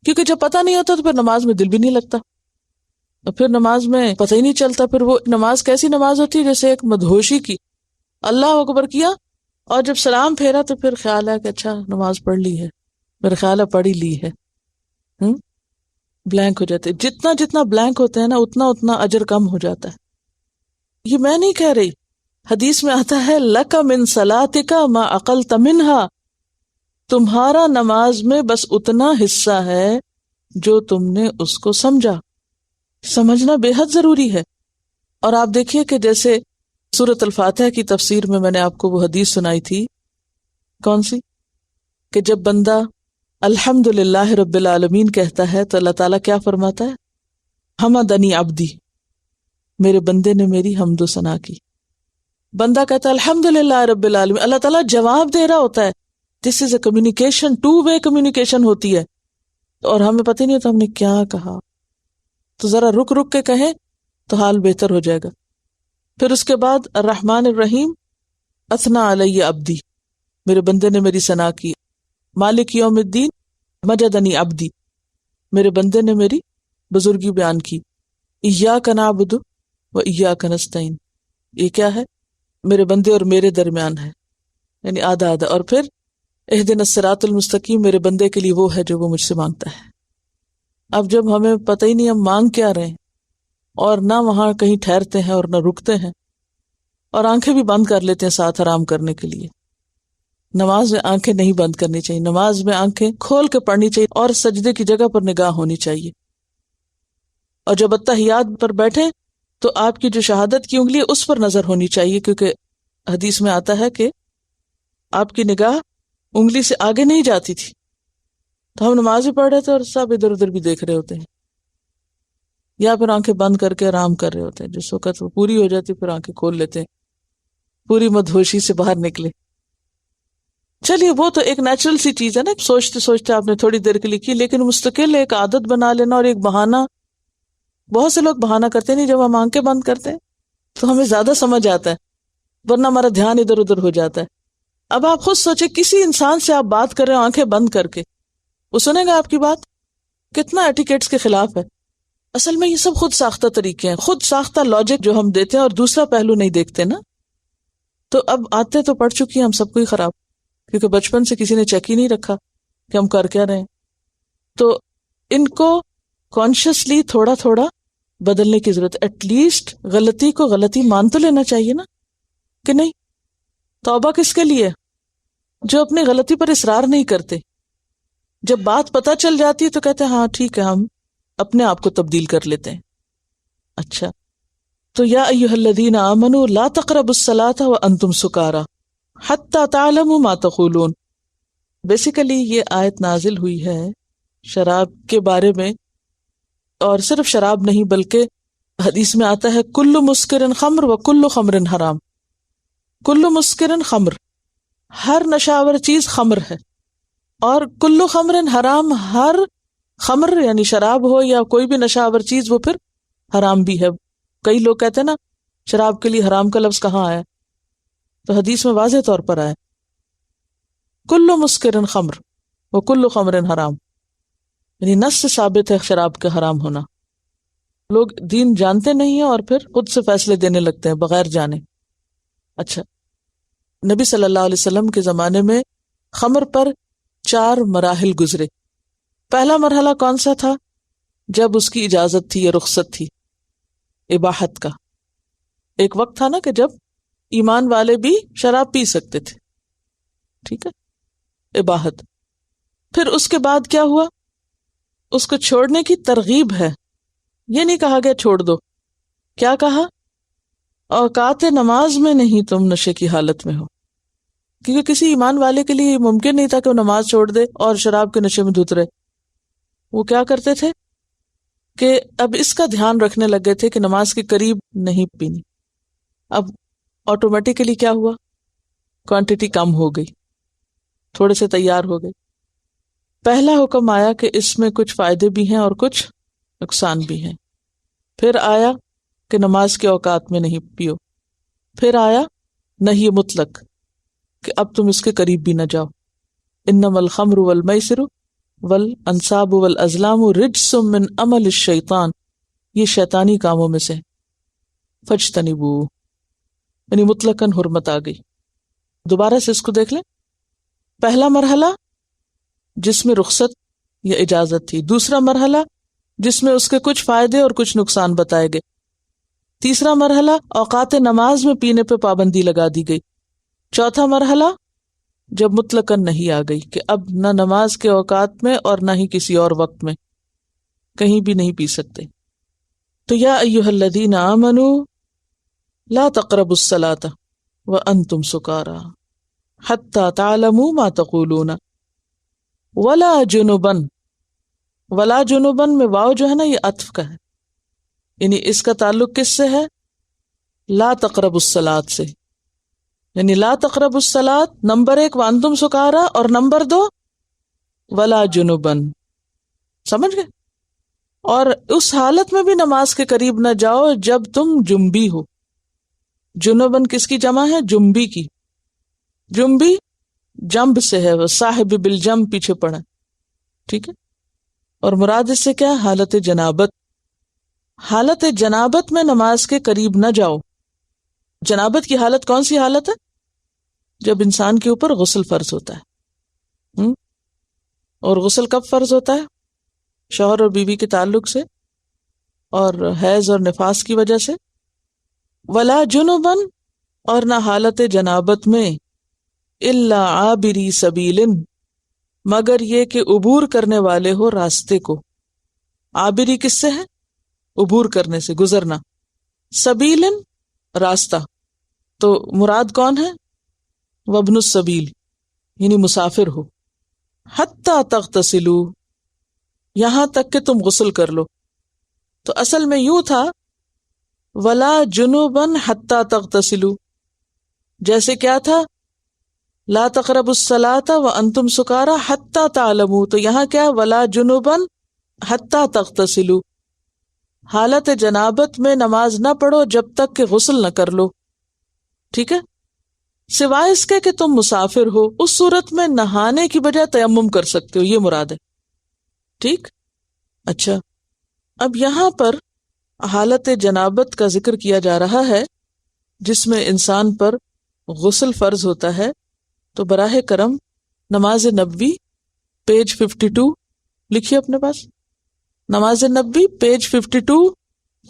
Speaker 1: کیونکہ جب پتہ نہیں ہوتا تو پھر نماز میں دل بھی نہیں لگتا، اور پھر نماز میں پتہ ہی نہیں چلتا. پھر وہ نماز کیسی نماز ہوتی ہے؟ جیسے ایک مدہوشی کی، اللہ اکبر کیا اور جب سلام پھیرا تو پھر خیال ہے کہ اچھا نماز پڑھ لی ہے، میرا خیال ہے پڑھ ہی لی ہے. بلینک ہو جاتے، جتنا بلینک ہوتے ہیں نا اتنا اجر کم ہو جاتا ہے. یہ میں نہیں کہہ رہی، حدیث میں آتا ہے لک من صلاتک ما عقلت منها، تمہارا نماز میں بس اتنا حصہ ہے جو تم نے اس کو سمجھا. سمجھنا بے حد ضروری ہے. اور آپ دیکھیے کہ جیسے سورۃ الفاتحہ کی تفسیر میں نے آپ کو وہ حدیث سنائی تھی، کون سی؟ کہ جب بندہ الحمدللہ رب العالمین کہتا ہے تو اللہ تعالیٰ کیا فرماتا ہے؟ حمدنی عبدی، میرے بندے نے میری حمد و ثنا کی. بندہ کہتا ہے الحمدللہ رب العالمین، اللہ تعالیٰ جواب دے رہا ہوتا ہے. This is a communication, two way communication ہوتی ہے، اور ہمیں پتہ نہیں ہوتا ہم نے کیا کہا. تو ذرا رک کے کہیں تو حال بہتر ہو جائے گا. پھر اس کے بعد الرحمن الرحیم، اثنا علی عبدی، میرے بندے نے میری ثنا کی. مالک یوم الدین، مجدنی عبدی، میرے بندے نے میری بزرگی بیان کی. ایاک نعبد و ایاک نستعین، یہ کیا ہے؟ میرے بندے اور میرے درمیان ہے، یعنی آدھا آدھا. اور پھر اہدنا الصراط المستقیم، میرے بندے کے لیے وہ ہے جو وہ مجھ سے مانگتا ہے. اب جب ہمیں پتہ ہی نہیں ہم مانگ کیا رہے ہیں، اور نہ وہاں کہیں ٹھہرتے ہیں اور نہ رکتے ہیں، اور آنکھیں بھی بند کر لیتے ہیں ساتھ آرام کرنے کے لیے. نماز میں آنکھیں نہیں بند کرنی چاہیے، نماز میں آنکھیں کھول کے پڑھنی چاہیے، اور سجدے کی جگہ پر نگاہ ہونی چاہیے. اور جب اتحیات پر بیٹھے تو آپ کی جو شہادت کی انگلی ہے اس پر نظر ہونی چاہیے، کیونکہ حدیث میں آتا ہے کہ آپ کی نگاہ انگلی سے آگے نہیں جاتی تھی. تو ہم نماز بھی پڑھ رہے تھے اور سب ادھر ادھر بھی دیکھ رہے ہوتے ہیں، یا پھر آنکھیں بند کر کے آرام کر رہے ہوتے ہیں. جس وقت وہ پوری ہو جاتی پھر آنکھیں کھول لیتے ہیں، پوری مدہوشی سے باہر نکلے. چلیے وہ تو ایک نیچرل سی چیز ہے نا، سوچتے سوچتے آپ نے تھوڑی دیر کے لیے کی، لیکن مستقل ایک عادت بنا لینا اور ایک بہانہ. بہت سے لوگ بہانہ کرتے نہیں، جب ہم آنکھیں بند کرتے ہیں تو ہمیں زیادہ سمجھ آتا ہے، ورنہ ہمارا دھیان ادھر ادھر ہو جاتا ہے. اب آپ خود سوچیں، کسی انسان سے آپ بات کر رہے ہو آنکھیں بند کر کے، وہ سنے گا آپ کی بات؟ کتنا ایٹیکیٹس کے خلاف ہے. اصل میں یہ سب خود ساختہ طریقے ہیں، خود ساختہ لاجک جو ہم دیتے ہیں، اور دوسرا پہلو نہیں دیکھتے نا. تو اب آتے تو پڑھ چکی ہیں ہم سب کو ہی خراب، کیونکہ بچپن سے کسی نے چیک ہی نہیں رکھا کہ ہم کر کیا رہے ہیں. تو ان کو کانشیسلی تھوڑا تھوڑا بدلنے کی ضرورت. ایٹ لیسٹ غلطی کو غلطی مان تو لینا چاہیے نا، کہ نہیں؟ توبہ کس کے لیے؟ جو اپنی غلطی پر اصرار نہیں کرتے. جب بات پتہ چل جاتی ہے تو کہتے ہیں ہاں ٹھیک ہے، ہم اپنے آپ کو تبدیل کر لیتے ہیں. اچھا، تو یا ایھا الذین آمنوا لا تقربوا الصلاۃ وانتم سکارى حتی تعلموا ما تقولون. بیسیکلی یہ آیت نازل ہوئی ہے شراب کے بارے میں، اور صرف شراب نہیں بلکہ حدیث میں آتا ہے کل مسکر خمر و کل خمر حرام. کل مسکر خمر، ہر نشاور چیز خمر ہے، اور کل خمر حرام، ہر خمر یعنی شراب ہو یا کوئی بھی نشاور چیز وہ پھر حرام بھی ہے. کئی لوگ کہتے ہیں نا شراب کے لیے حرام کا لفظ کہاں آیا؟ تو حدیث میں واضح طور پر آیا کل مسکر خمر و کل خمر حرام، یعنی نص سے ثابت ہے شراب کا حرام ہونا. لوگ دین جانتے نہیں ہیں اور پھر خود سے فیصلے دینے لگتے ہیں بغیر جانے. اچھا، نبی صلی اللہ علیہ وسلم کے زمانے میں خمر پر 4 مراحل گزرے. پہلا مرحلہ کون سا تھا؟ جب اس کی اجازت تھی یا رخصت تھی، اباحت کا۔ ایک وقت تھا نا کہ جب ایمان والے بھی شراب پی سکتے تھے، ٹھیک ہے، اباحت۔ پھر اس کے بعد کیا ہوا؟ اس کو چھوڑنے کی ترغیب ہے، یہ نہیں کہا گیا چھوڑ دو، کیا کہا؟ اوقات نماز میں نہیں تم نشے کی حالت میں ہو، کیونکہ کسی ایمان والے کے لیے ممکن نہیں تھا کہ وہ نماز چھوڑ دے اور شراب کے نشے میں دھت رہے۔ وہ کیا کرتے تھے کہ اب اس کا دھیان رکھنے لگے تھے کہ نماز کے قریب نہیں پینی۔ اب آٹومیٹیکلی کیا ہوا؟ کوانٹٹی کم ہو گئی، تھوڑے سے تیار ہو گئے۔ پہلا حکم آیا کہ اس میں کچھ فائدے بھی ہیں اور کچھ نقصان بھی ہیں۔ پھر آیا کہ نماز کے اوقات میں نہیں پیو۔ پھر آیا نہی مطلق کہ اب تم اس کے قریب بھی نہ جاؤ۔ انما الخمر والمیسر والانصاب والازلام رجس من عمل الشیطان، یہ شیطانی کاموں میں سے، فاجتنبوہ، یعنی مطلقاً حرمت آ گئی۔ دوبارہ سے اس کو دیکھ لیں۔ پہلا مرحلہ جس میں رخصت یا اجازت تھی، دوسرا مرحلہ جس میں اس کے کچھ فائدے اور کچھ نقصان بتائے گئے، تیسرا مرحلہ اوقات نماز میں پینے پہ پابندی لگا دی گئی، چوتھا مرحلہ جب مطلقاً نہیں آ گئی کہ اب نہ نماز کے اوقات میں اور نہ ہی کسی اور وقت میں کہیں بھی نہیں پی سکتے۔ تو یا ایھا الذین آمنوا لا تقربوا الصلاۃ وانتم سکارى حتی تعلموا ما تقولون ولا جنبا، ولا جنبن میں واو جو ہے نا یہ عطف کا ہے، یعنی اس کا تعلق کس سے ہے؟ لا تقربوا الصلاۃ سے، یعنی لا تقربوا الصلاۃ نمبر 1 وانتم سکارى اور نمبر 2 ولا جنبن، سمجھ گئے؟ اور اس حالت میں بھی نماز کے قریب نہ جاؤ جب تم جنبی ہو۔ جنبن کس کی جمع ہے؟ جنبی کی۔ جنبی جنب سے ہے، وہ صاحب بالجنب پیچھے پڑا، ٹھیک ہے؟ اور مراد اس سے کیا؟ حالت جنابت۔ حالت جنابت میں نماز کے قریب نہ جاؤ۔ جنابت کی حالت کون سی حالت ہے؟ جب انسان کے اوپر غسل فرض ہوتا ہے۔ اور غسل کب فرض ہوتا ہے؟ شوہر اور بیوی کے تعلق سے اور حیض اور نفاس کی وجہ سے۔ ولا جنبن، اور نہ حالت جنابت میں، الا عابری سبیل، مگر یہ کہ عبور کرنے والے ہو راستے کو۔ عابری کس سے ہے؟ عبور کرنے سے، گزرنا۔ سبیل راستہ، تو مراد کون ہے؟ وابن السبیل، یعنی مسافر ہو۔ حتی تغتسلوا، یہاں تک کہ تم غسل کر لو۔ تو اصل میں یوں تھا ولا جنوبن حتی تغتسلوا، جیسے کیا تھا؟ لا تقربوا الصلاۃ وانتم سکارى حتی تعلموا، تو یہاں کیا؟ ولا جنوبن حتی تغتسلوا، حالت جنابت میں نماز نہ پڑھو جب تک کہ غسل نہ کر لو، ٹھیک ہے؟ سوائے اس کے کہ تم مسافر ہو، اس صورت میں نہانے کی بجائے تیمم کر سکتے ہو، یہ مراد ہے، ٹھیک؟ اچھا، اب یہاں پر حالت جنابت کا ذکر کیا جا رہا ہے جس میں انسان پر غسل فرض ہوتا ہے، تو براہ کرم نماز نبوی پیج 52 لکھیے اپنے پاس۔ نماز نبوی پیج 52،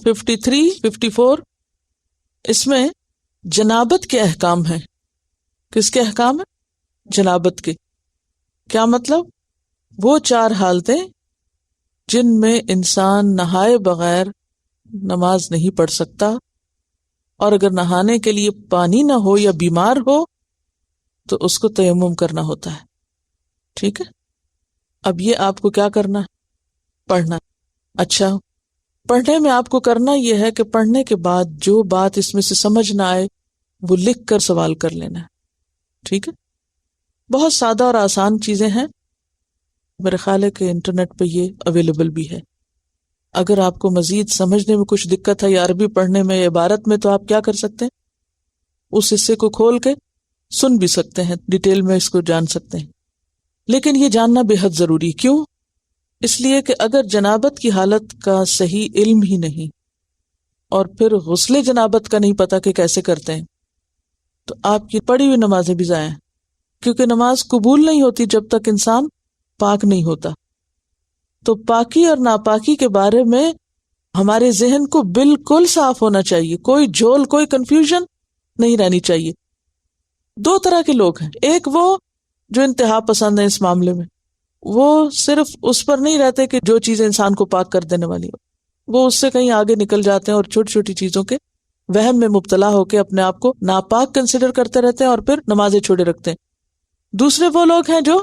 Speaker 1: 53، 54، اس میں جنابت کے احکام ہیں۔ کس کے احکام ہیں؟ جنابت کے۔ کیا مطلب؟ وہ 4 حالتیں جن میں انسان نہائے بغیر نماز نہیں پڑھ سکتا، اور اگر نہانے کے لیے پانی نہ ہو یا بیمار ہو تو اس کو تیمم کرنا ہوتا ہے، ٹھیک ہے؟ اب یہ آپ کو کیا کرنا ہے؟ پڑھنا۔ اچھا، پڑھنے میں آپ کو کرنا یہ ہے کہ پڑھنے کے بعد جو بات اس میں سے سمجھ نہ آئے وہ لکھ کر سوال کر لینا ہے، ٹھیک ہے؟ بہت سادہ اور آسان چیزیں ہیں، میرے خیال ہے کہ انٹرنیٹ پہ یہ اویلیبل بھی ہے۔ اگر آپ کو مزید سمجھنے میں کچھ دقت ہے یا عربی پڑھنے میں یا عبارت میں، تو آپ کیا کر سکتے ہیں؟ اس حصے کو کھول کے سن بھی سکتے ہیں، ڈیٹیل میں اس کو جان سکتے ہیں۔ لیکن یہ جاننا بے حد ضروری، کیوں؟ اس لیے کہ اگر جنابت کی حالت کا صحیح علم ہی نہیں اور پھر غسل جنابت کا نہیں پتا کہ کیسے کرتے ہیں، تو آپ کی پڑھی ہوئی نمازیں بھی ضائع ہیں، کیونکہ نماز قبول نہیں ہوتی جب تک انسان پاک نہیں ہوتا۔ تو پاکی اور ناپاکی کے بارے میں ہمارے ذہن کو بالکل صاف ہونا چاہیے، کوئی جھول، کوئی کنفیوژن نہیں رہنی چاہیے۔ دو طرح کے لوگ ہیں، ایک وہ جو انتہا پسند ہیں اس معاملے میں، وہ صرف اس پر نہیں رہتے کہ جو چیزیں انسان کو پاک کر دینے والی ہو، وہ اس سے کہیں آگے نکل جاتے ہیں اور چھوٹی چھوٹی چیزوں کے وہم میں مبتلا ہو کے اپنے آپ کو ناپاک کنسیڈر کرتے رہتے ہیں اور پھر نمازیں چھوڑے رکھتے ہیں۔ دوسرے وہ لوگ ہیں جو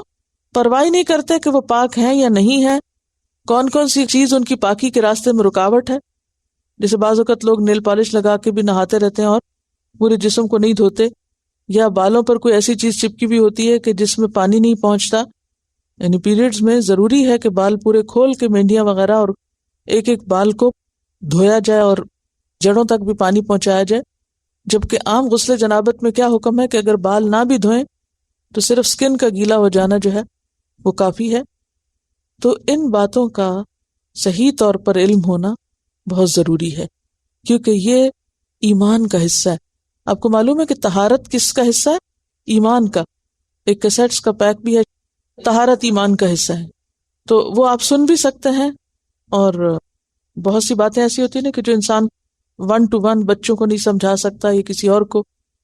Speaker 1: پرواہ نہیں کرتے کہ وہ پاک ہیں یا نہیں ہیں، کون کون سی چیز ان کی پاکی کے راستے میں رکاوٹ ہے۔ جیسے بعض اوقات لوگ نیل پالش لگا کے بھی نہاتے رہتے ہیں اور پورے جسم کو نہیں دھوتے، یا بالوں پر کوئی ایسی چیز چپکی بھی ہوتی ہے کہ جس میں پانی نہیں پہنچتا۔ یعنی پیریڈز میں ضروری ہے کہ بال پورے کھول کے مینڈیاں وغیرہ اور ایک ایک بال کو دھویا جائے اور جڑوں تک بھی پانی پہنچایا جائے، جبکہ عام غسل جنابت میں کیا حکم ہے کہ اگر بال نہ بھی دھوئیں تو صرف سکن کا گیلا ہو جانا جو ہے وہ کافی ہے۔ تو ان باتوں کا صحیح طور پر علم ہونا بہت ضروری ہے، کیونکہ یہ ایمان کا حصہ ہے۔ آپ کو معلوم ہے کہ طہارت کس کا حصہ ہے؟ ایمان کا۔ ایک کیسٹس کا پیک بھی ہے، طہارت ایمان کا حصہ ہے، تو وہ آپ سن بھی سکتے ہیں۔ اور بہت سی باتیں ایسی ہوتی ہیں نا کہ جو انسان 1 to 1 بچوں کو نہیں سمجھا سکتا یا کسی اور کو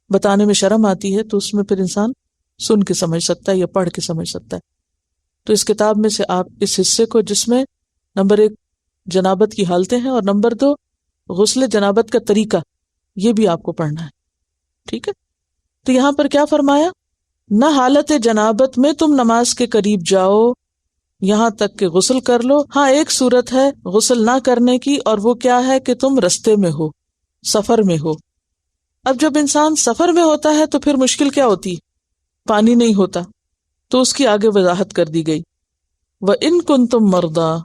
Speaker 1: بتانے میں شرم آتی ہے، تو اس میں پھر انسان سن کے سمجھ سکتا ہے یا پڑھ کے سمجھ سکتا ہے۔ تو اس کتاب میں سے آپ اس حصے کو، جس میں نمبر 1 جنابت کی حالتیں ہیں اور نمبر 2 غسل جنابت کا طریقہ، یہ بھی آپ کو پڑھنا ہے، ٹھیک ہے؟ تو یہاں پر کیا فرمایا؟ نہ حالت جنابت میں تم نماز کے قریب جاؤ یہاں تک کہ غسل کر لو۔ ہاں ایک صورت ہے غسل نہ کرنے کی، اور وہ کیا ہے کہ تم رستے میں ہو، سفر میں ہو۔ اب جب انسان سفر میں ہوتا ہے تو پھر مشکل کیا ہوتی ہے؟ پانی نہیں ہوتا، تو اس کی آگے وضاحت کر دی گئی۔ وَإِن كُنتُم مَرْضَىٰ،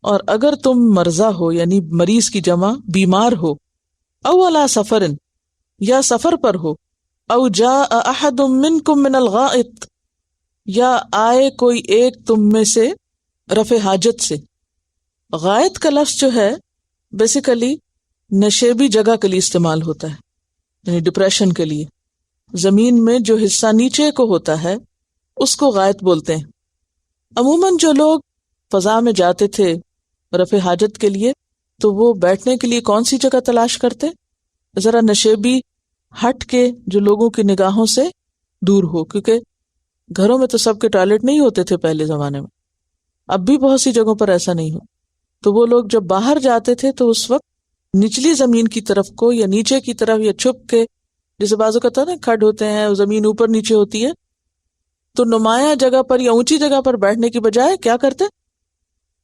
Speaker 1: اور اگر تم مرضى ہو یعنی مریض کی جمع بیمار ہو، او علی سفر، یا سفر پر ہو، او جاء احد منکم من الغائط، یا آئے کوئی ایک تم میں سے رفع حاجت سے۔ غائط کا لفظ جو ہے بیسیکلی نشیبی جگہ کے لیے استعمال ہوتا ہے، یعنی ڈپریشن کے لیے۔ زمین میں جو حصہ نیچے کو ہوتا ہے اس کو غائط بولتے ہیں۔ عموماً جو لوگ فضا میں جاتے تھے رفع حاجت کے لیے تو وہ بیٹھنے کے لیے کون سی جگہ تلاش کرتے؟ ذرا نشیبی ہٹ کے، جو لوگوں کی نگاہوں سے دور ہو، کیونکہ گھروں میں تو سب کے ٹوائلٹ نہیں ہوتے تھے پہلے زمانے میں، اب بھی بہت سی جگہوں پر ایسا نہیں ہو۔ تو وہ لوگ جب باہر جاتے تھے تو اس وقت نچلی زمین کی طرف کو یا نیچے کی طرف یا چھپ کے، جیسے بازو کا نا کھڈ ہوتے ہیں، زمین اوپر نیچے ہوتی ہے، تو نمایاں جگہ پر یا اونچی جگہ پر بیٹھنے کی بجائے کیا کرتے؟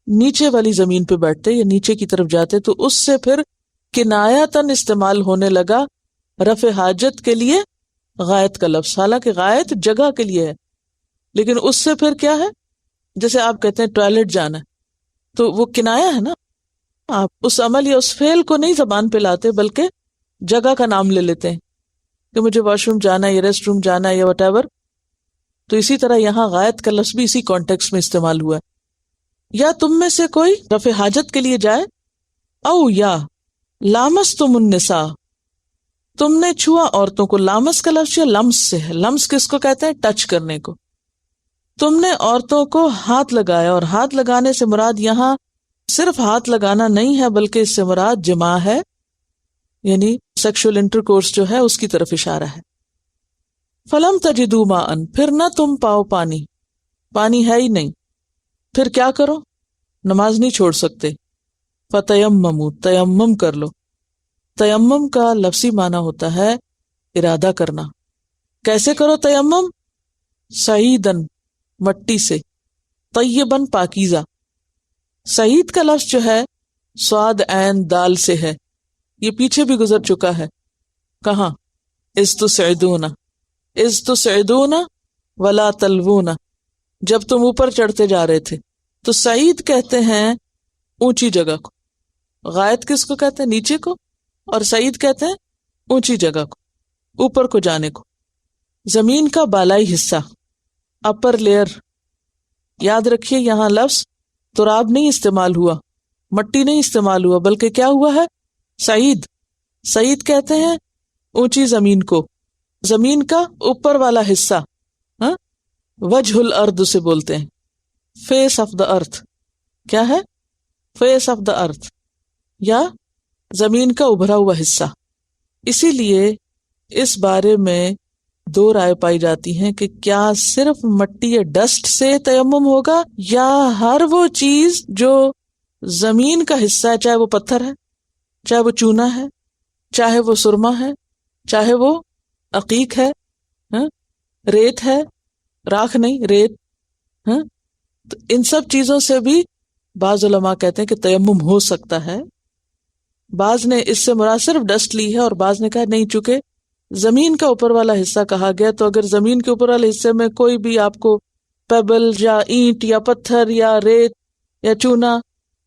Speaker 1: نیچے والی زمین پہ بیٹھتے یا نیچے کی طرف جاتے۔ تو اس سے پھر کنایتاً استعمال ہونے لگا رفع حاجت کے لیے غائط کا لفظ، حالانکہ غائط جگہ کے لیے ہے، لیکن اس سے پھر کیا ہے، جیسے آپ کہتے ہیں ٹوائلٹ جانا ہے، تو وہ کنایا ہے نا، آپ اس عمل یا اس فعل کو نہیں زبان پہ لاتے بلکہ جگہ کا نام لے لیتے ہیں کہ مجھے واش روم جانا ہے یا ریسٹ روم جانا ہے یا وٹ ایور۔ تو اسی طرح یہاں غائط کا لفظ بھی اسی کانٹیکس میں استعمال ہوا ہے۔ یا تم میں سے کوئی رفع حاجت کے لیے جائے، او یا لامستم النساء، تم نے چھوا عورتوں کو۔ لامس کا لفظ یا لمس سے ہے، لمس کس کو کہتے ہیں؟ ٹچ کرنے کو۔ تم نے عورتوں کو ہاتھ لگایا، اور ہاتھ لگانے سے مراد یہاں صرف ہاتھ لگانا نہیں ہے بلکہ اس سے مراد جماع ہے، یعنی سیکشل انٹرکورس جو ہے اس کی طرف اشارہ ہے۔ فلم تجدوا ماء، پھر نہ تم پاؤ پانی، پانی ہے ہی نہیں، پھر کیا کرو؟ نماز نہیں چھوڑ سکتے۔ فتیمموا، تیمم کر لو۔ تیمم کا لفظی معنی ہوتا ہے ارادہ کرنا۔ کیسے کرو تیمم؟ سعیدن، مٹی سے، طیبن، پاکیزہ۔ سعید کا لفظ جو ہے صاد عین دال سے ہے، یہ پیچھے بھی گزر چکا ہے۔ کہاں؟ اذ تسعدون، اذ تسعدون ولا تلوون، جب تم اوپر چڑھتے جا رہے تھے۔ تو سعید کہتے ہیں اونچی جگہ کو، غائط کس کو کہتے ہیں؟ نیچے کو، اور سعید کہتے ہیں اونچی جگہ کو، اوپر کو جانے کو۔ زمین کا بالائی حصہ، اپر لیئر۔ یاد رکھیے یہاں لفظ تراب نہیں استعمال ہوا، مٹی نہیں استعمال ہوا، بلکہ کیا ہوا ہے؟ سعید۔ سعید کہتے ہیں اونچی زمین کو، زمین کا اوپر والا حصہ، وجہ الارض سے بولتے ہیں، فیس آف دا ارتھ۔ کیا ہے؟ فیس آف دا ارتھ، یا زمین کا ابھرا ہوا حصہ. اسی لیے اس بارے میں دو رائے پائی جاتی ہیں کہ کیا صرف مٹی یا ڈسٹ سے تیمم ہوگا، یا ہر وہ چیز جو زمین کا حصہ ہے، چاہے وہ پتھر ہے، چاہے وہ چونا ہے، چاہے وہ سرما ہے، چاہے وہ عقیق ہے، ریت ہے، راکھ نہیں ریت. تو ان سب چیزوں سے بھی بعض علماء کہتے ہیں کہ تیمم ہو سکتا ہے. بعض نے اس سے مراد صرف ڈسٹ لی ہے، اور بعض نے کہا نہیں، چونکہ زمین کا اوپر والا حصہ کہا گیا، تو اگر زمین کے اوپر والے حصے میں کوئی بھی آپ کو پیبل یا اینٹ یا پتھر یا ریت یا چونا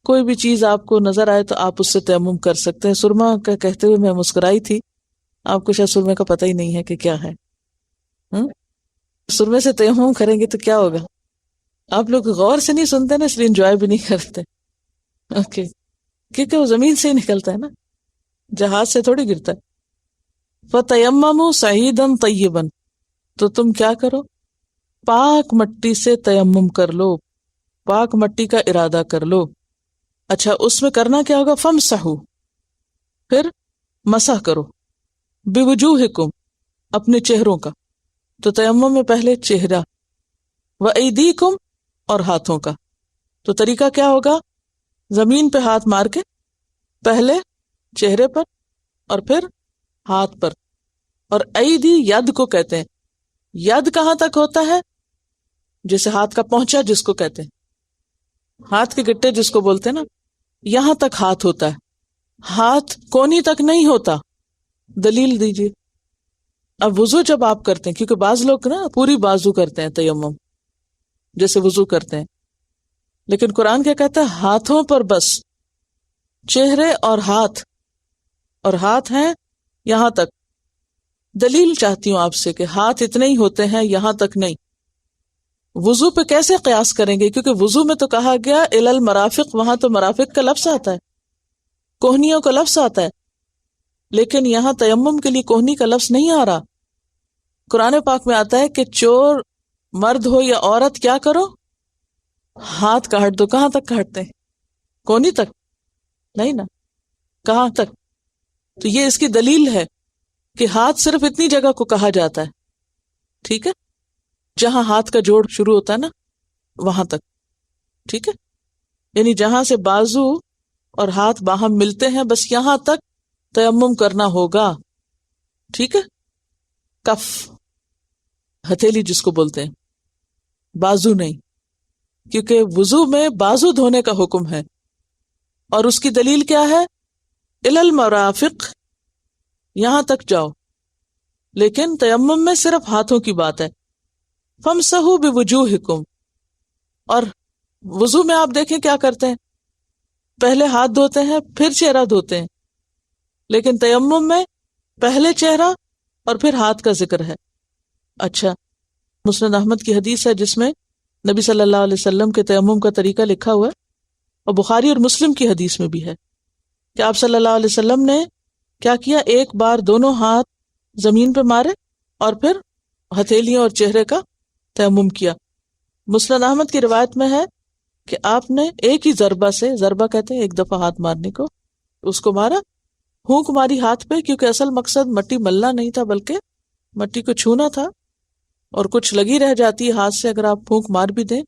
Speaker 1: کوئی بھی چیز آپ کو نظر آئے تو آپ اس سے تیمم کر سکتے ہیں. سرما کا کہتے ہوئے میں مسکرائی تھی، آپ کو شاید سرمے کا پتہ ہی نہیں ہے کہ کیا ہے. سرمے سے تیمم کریں گے تو کیا ہوگا؟ آپ لوگ غور سے نہیں سنتے نا، اس لیے انجوائے بھی نہیں کرتے. اوکے، کیونکہ وہ زمین سے ہی نکلتا ہے نا، جہاز سے تھوڑی گرتا ہے. فَتَيَمَّمُوا صَعِيدًا طَيِّبًا، تو تم کیا کرو؟ پاک مٹی سے تیمم کر لو، پاک مٹی کا ارادہ کر لو. اچھا، اس میں کرنا کیا ہوگا؟ فَامْسَحُوا، پھر مسح کرو، بِوُجُوهِكُمْ، اپنے چہروں کا. تو تیمم میں پہلے چہرہ، وَأَيْدِيكُمْ، اور ہاتھوں کا. تو طریقہ کیا ہوگا؟ زمین پہ ہاتھ مار کے پہلے چہرے پر اور پھر ہاتھ پر. اور ایدی ید کو کہتے ہیں. ید کہاں تک ہوتا ہے؟ جیسے ہاتھ کا پہنچا جس کو کہتے ہیں، ہاتھ کے گٹے جس کو بولتے ہیں نا، یہاں تک ہاتھ ہوتا ہے. ہاتھ کونی تک نہیں ہوتا. دلیل دیجیے. اب وضو جب آپ کرتے ہیں، کیونکہ بعض لوگ نا پوری بازو کرتے ہیں تیمم جیسے وضو کرتے ہیں، لیکن قرآن کیا کہتا ہے؟ ہاتھوں پر بس، چہرے اور ہاتھ ہیں یہاں تک. دلیل چاہتی ہوں آپ سے کہ ہاتھ اتنے ہی ہوتے ہیں، یہاں تک نہیں. وضو پہ کیسے قیاس کریں گے؟ کیونکہ وضو میں تو کہا گیا الی المرافق، وہاں تو مرافق کا لفظ آتا ہے، کوہنیوں کا لفظ آتا ہے، لیکن یہاں تیمم کے لیے کوہنی کا لفظ نہیں آ رہا. قرآن پاک میں آتا ہے کہ چور مرد ہو یا عورت کیا کرو؟ ہاتھ کاٹ دو. کہاں تک کاٹتے ہیں؟ کونی تک نہیں نا، کہاں تک؟ تو یہ اس کی دلیل ہے کہ ہاتھ صرف اتنی جگہ کو کہا جاتا ہے، ٹھیک ہے، جہاں ہاتھ کا جوڑ شروع ہوتا ہے نا وہاں تک، ٹھیک ہے، یعنی جہاں سے بازو اور ہاتھ باہم ملتے ہیں بس یہاں تک تیمم کرنا ہوگا، ٹھیک ہے. کف، ہتھیلی جس کو بولتے ہیں، بازو نہیں، کیونکہ وضو میں بازو دھونے کا حکم ہے. اور اس کی دلیل کیا ہے؟ الی المرافق، یہاں تک جاؤ، لیکن تیمم میں صرف ہاتھوں کی بات ہے. فَامْسَحُوا بِوُجُوهِكُمْ، اور وضو میں آپ دیکھیں کیا کرتے ہیں؟ پہلے ہاتھ دھوتے ہیں پھر چہرہ دھوتے ہیں، لیکن تیمم میں پہلے چہرہ اور پھر ہاتھ کا ذکر ہے. اچھا، مسند احمد کی حدیث ہے جس میں نبی صلی اللہ علیہ وسلم کے تیمم کا طریقہ لکھا ہوا ہے، اور بخاری اور مسلم کی حدیث میں بھی ہے کہ آپ صلی اللہ علیہ وسلم نے کیا کیا؟ ایک بار دونوں ہاتھ زمین پہ مارے اور پھر ہتھیلیوں اور چہرے کا تیمم کیا. مسند احمد کی روایت میں ہے کہ آپ نے ایک ہی ضربہ سے، ضربہ کہتے ہیں ایک دفعہ ہاتھ مارنے کو، اس کو مارا، پھونک ماری ہاتھ پہ، کیونکہ اصل مقصد مٹی ملنا نہیں تھا بلکہ مٹی کو چھونا تھا، اور کچھ لگی رہ جاتی ہے ہاتھ سے اگر آپ پھونک مار بھی دیں.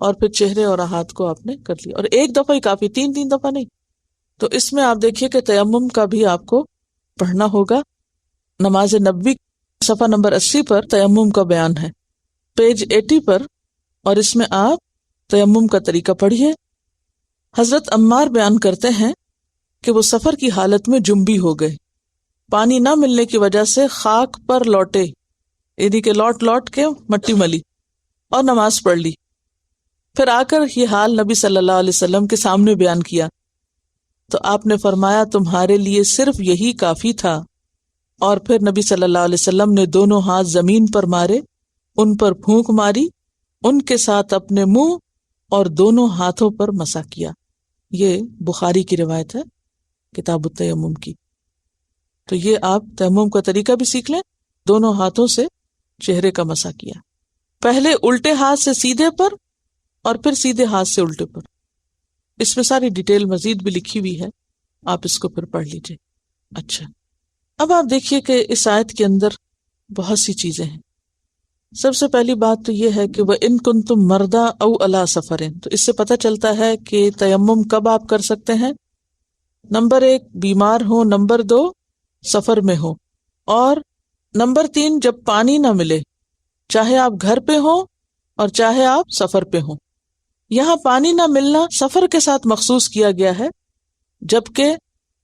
Speaker 1: اور پھر چہرے اور ہاتھ کو آپ نے کر لیا، اور ایک دفعہ ہی کافی، تین دفعہ نہیں. تو اس میں آپ دیکھیے کہ تیمم کا بھی آپ کو پڑھنا ہوگا. نماز نبوی صفحہ نمبر 80 پر تیمم کا بیان ہے، پیج 80 پر، اور اس میں آپ تیمم کا طریقہ پڑھیے. حضرت عمار بیان کرتے ہیں کہ وہ سفر کی حالت میں جنبی ہو گئے، پانی نہ ملنے کی وجہ سے خاک پر لوٹے، یعنی کہ لوٹ کے مٹی ملی اور نماز پڑھ لی. پھر آ کر یہ حال نبی صلی اللہ علیہ وسلم کے سامنے بیان کیا تو آپ نے فرمایا تمہارے لیے صرف یہی کافی تھا. اور پھر نبی صلی اللہ علیہ وسلم نے دونوں ہاتھ زمین پر مارے، ان پر پھونک ماری، ان کے ساتھ اپنے منہ اور دونوں ہاتھوں پر مسح کیا. یہ بخاری کی روایت ہے کتاب التیمم کی. تو یہ آپ تیمم کا طریقہ بھی سیکھ لیں. دونوں ہاتھوں سے چہرے کا مسح کیا، پہلے الٹے ہاتھ سے سیدھے پر اور پھر سیدھے ہاتھ سے الٹے پر. اس میں ساری ڈیٹیل مزید بھی لکھی ہوئی ہے، آپ اس کو پھر پڑھ لیجیے۔ اچھا، اب آپ دیکھیے کہ اس آیت کے اندر بہت سی چیزیں ہیں۔ سب سے پہلی بات تو یہ ہے کہ وَإِن كُنتُم مَرْضَىٰ أَوْ عَلَىٰ سَفَرٍ، تو اس سے پتہ چلتا ہے کہ تیمم کب آپ کر سکتے ہیں۔ نمبر 1 بیمار ہو، نمبر 2 سفر میں ہو، اور نمبر 3 جب پانی نہ ملے، چاہے آپ گھر پہ ہوں اور چاہے آپ سفر پہ ہوں۔ یہاں پانی نہ ملنا سفر کے ساتھ مخصوص کیا گیا ہے، جبکہ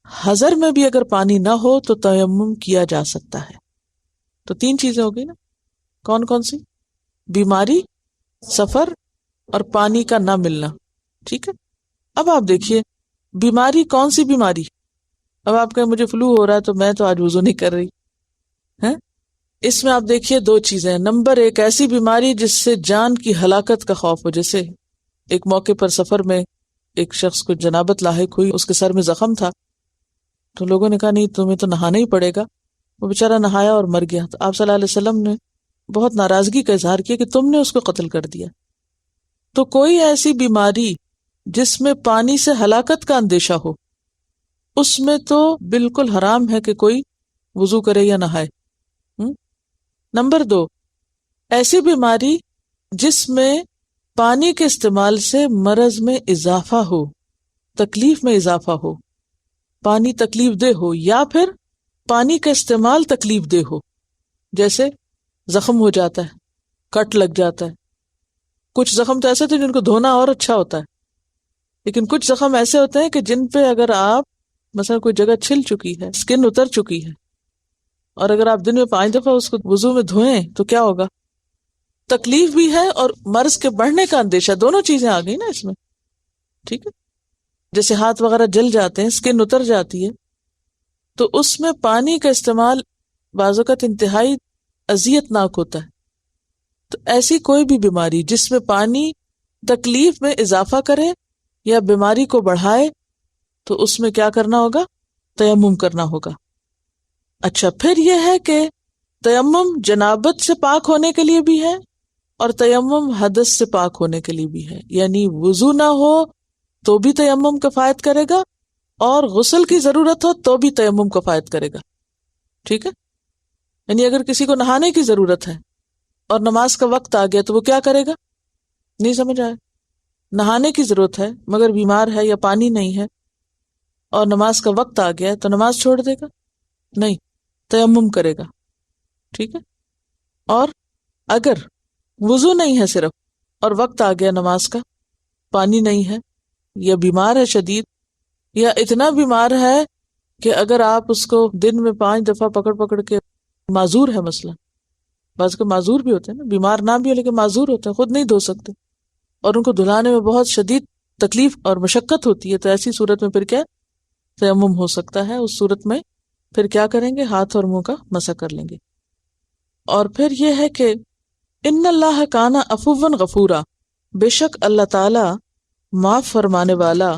Speaker 1: حضر میں بھی اگر پانی نہ ہو تو تیمم کیا جا سکتا ہے۔ تو 3 چیزیں ہو گئی نا، کون کون سی؟ بیماری، سفر اور پانی کا نہ ملنا، ٹھیک ہے۔ اب آپ دیکھیے بیماری، کون سی بیماری؟ اب آپ کہیں مجھے فلو ہو رہا ہے تو میں تو آج وضو نہیں کر رہی ہے۔ اس میں آپ دیکھیے 2 چیزیں۔ نمبر 1 ایسی بیماری جس سے جان کی ہلاکت کا خوف ہو، جیسے ایک موقع پر سفر میں ایک شخص کو جنابت لاحق ہوئی، اس کے سر میں زخم تھا، تو لوگوں نے کہا نہیں تمہیں تو نہانا ہی پڑے گا، وہ بیچارہ نہایا اور مر گیا۔ تو آپ صلی اللہ علیہ وسلم نے بہت ناراضگی کا اظہار کیا کہ تم نے اس کو قتل کر دیا۔ تو کوئی ایسی بیماری جس میں پانی سے ہلاکت کا اندیشہ ہو، اس میں تو بالکل حرام ہے کہ کوئی وضو کرے یا نہائے۔ نمبر 2 ایسی بیماری جس میں پانی کے استعمال سے مرض میں اضافہ ہو، تکلیف میں اضافہ ہو، پانی تکلیف دہ ہو یا پھر پانی کا استعمال تکلیف دہ ہو، جیسے زخم ہو جاتا ہے، کٹ لگ جاتا ہے۔ کچھ زخم تو ایسے تھے جن کو دھونا اور اچھا ہوتا ہے، لیکن کچھ زخم ایسے ہوتے ہیں کہ جن پہ اگر آپ مثلا کوئی جگہ چھل چکی ہے، سکن اتر چکی ہے، اور اگر آپ دن میں 5 دفعہ اس کو وضو میں دھوئیں تو کیا ہوگا؟ تکلیف بھی ہے اور مرض کے بڑھنے کا اندیشہ، دونوں چیزیں آ گئی نا اس میں، ٹھیک ہے۔ جیسے ہاتھ وغیرہ جل جاتے ہیں، سکن اتر جاتی ہے، تو اس میں پانی کا استعمال بعض اوقات انتہائی اذیت ناک ہوتا ہے۔ تو ایسی کوئی بھی بیماری جس میں پانی تکلیف میں اضافہ کرے یا بیماری کو بڑھائے، تو اس میں کیا کرنا ہوگا؟ تیمم کرنا ہوگا۔ اچھا، پھر یہ ہے کہ تیمم جنابت سے پاک ہونے کے لیے بھی ہے اور تیمم حدث سے پاک ہونے کے لیے بھی ہے، یعنی وضو نہ ہو تو بھی تیمم کفایت کرے گا، اور غسل کی ضرورت ہو تو بھی تیمم کفایت کرے گا، ٹھیک ہے۔ یعنی اگر کسی کو نہانے کی ضرورت ہے اور نماز کا وقت آ گیا تو وہ کیا کرے گا؟ نہیں سمجھ آیا؟ نہانے کی ضرورت ہے مگر بیمار ہے یا پانی نہیں ہے اور نماز کا وقت آ گیا تو نماز چھوڑ دے گا؟ نہیں، تیمم کرے گا، ٹھیک ہے۔ اور اگر وضو نہیں ہے صرف اور وقت آ گیا نماز کا، پانی نہیں ہے یا بیمار ہے شدید، یا اتنا بیمار ہے کہ اگر آپ اس کو دن میں 5 دفعہ پکڑ پکڑ کے، معذور ہے مثلا، بعض کے معذور بھی ہوتے ہیں نا، بیمار نہ بھی ہو لیکن معذور ہوتے ہیں، خود نہیں دھو سکتے اور ان کو دھلانے میں بہت شدید تکلیف اور مشقت ہوتی ہے، تو ایسی صورت میں پھر کیا تیمم ہو سکتا ہے۔ اس صورت میں پھر کیا کریں گے؟ ہاتھ اور منہ کا مسح کر لیں گے۔ اور پھر یہ ہے کہ ان اللہ کان عفوا غفورا، بے شک اللہ تعالی معاف فرمانے والا،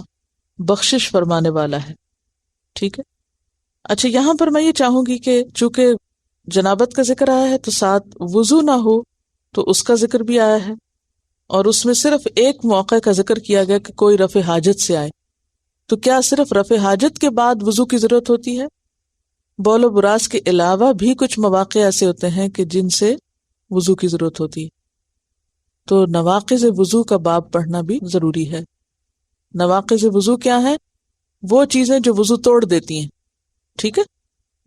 Speaker 1: بخشش فرمانے والا ہے، ٹھیک ہے۔ اچھا، یہاں پر میں یہ چاہوں گی کہ چونکہ جنابت کا ذکر آیا ہے تو ساتھ وضو نہ ہو تو اس کا ذکر بھی آیا ہے، اور اس میں صرف ایک موقع کا ذکر کیا گیا کہ کوئی رفع حاجت سے آئے، تو کیا صرف رفع حاجت کے بعد وضو کی ضرورت ہوتی ہے؟ بول و براز کے علاوہ بھی کچھ مواقع ایسے ہوتے ہیں کہ جن سے وضو کی ضرورت ہوتی ہے، تو نواقض وضو کا باب پڑھنا بھی ضروری ہے۔ نواقض وضو کیا ہیں؟ وہ چیزیں جو وضو توڑ دیتی ہیں، ٹھیک ہے،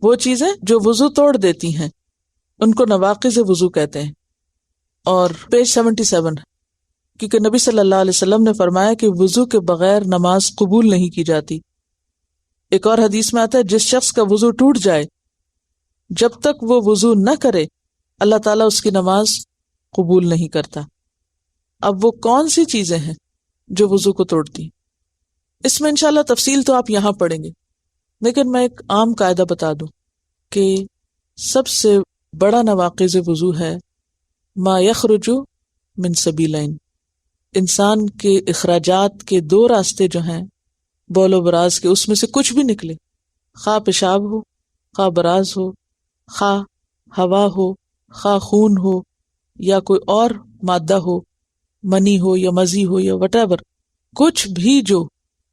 Speaker 1: وہ چیزیں جو وضو توڑ دیتی ہیں ان کو نواقض وضو کہتے ہیں۔ اور پیج 77، کیونکہ نبی صلی اللہ علیہ وسلم نے فرمایا کہ وضو کے بغیر نماز قبول نہیں کی جاتی۔ ایک اور حدیث میں آتا ہے جس شخص کا وضو ٹوٹ جائے جب تک وہ وضو نہ کرے اللہ تعالیٰ اس کی نماز قبول نہیں کرتا۔ اب وہ کون سی چیزیں ہیں جو وضو کو توڑتی ہیں؟ اس میں انشاءاللہ تفصیل تو آپ یہاں پڑھیں گے، لیکن میں ایک عام قاعدہ بتا دوں کہ سب سے بڑا نواقض وضو ہے ما یخرج من سبیلین، انسان کے اخراجات کے 2 راستے جو ہیں بول و براز کے، اس میں سے کچھ بھی نکلے، خواہ پیشاب ہو، خواہ براز ہو، خواہ ہوا ہو، خواہ خون ہو یا کوئی اور مادہ ہو، منی ہو یا مزی ہو یا وٹ ایور، کچھ بھی جو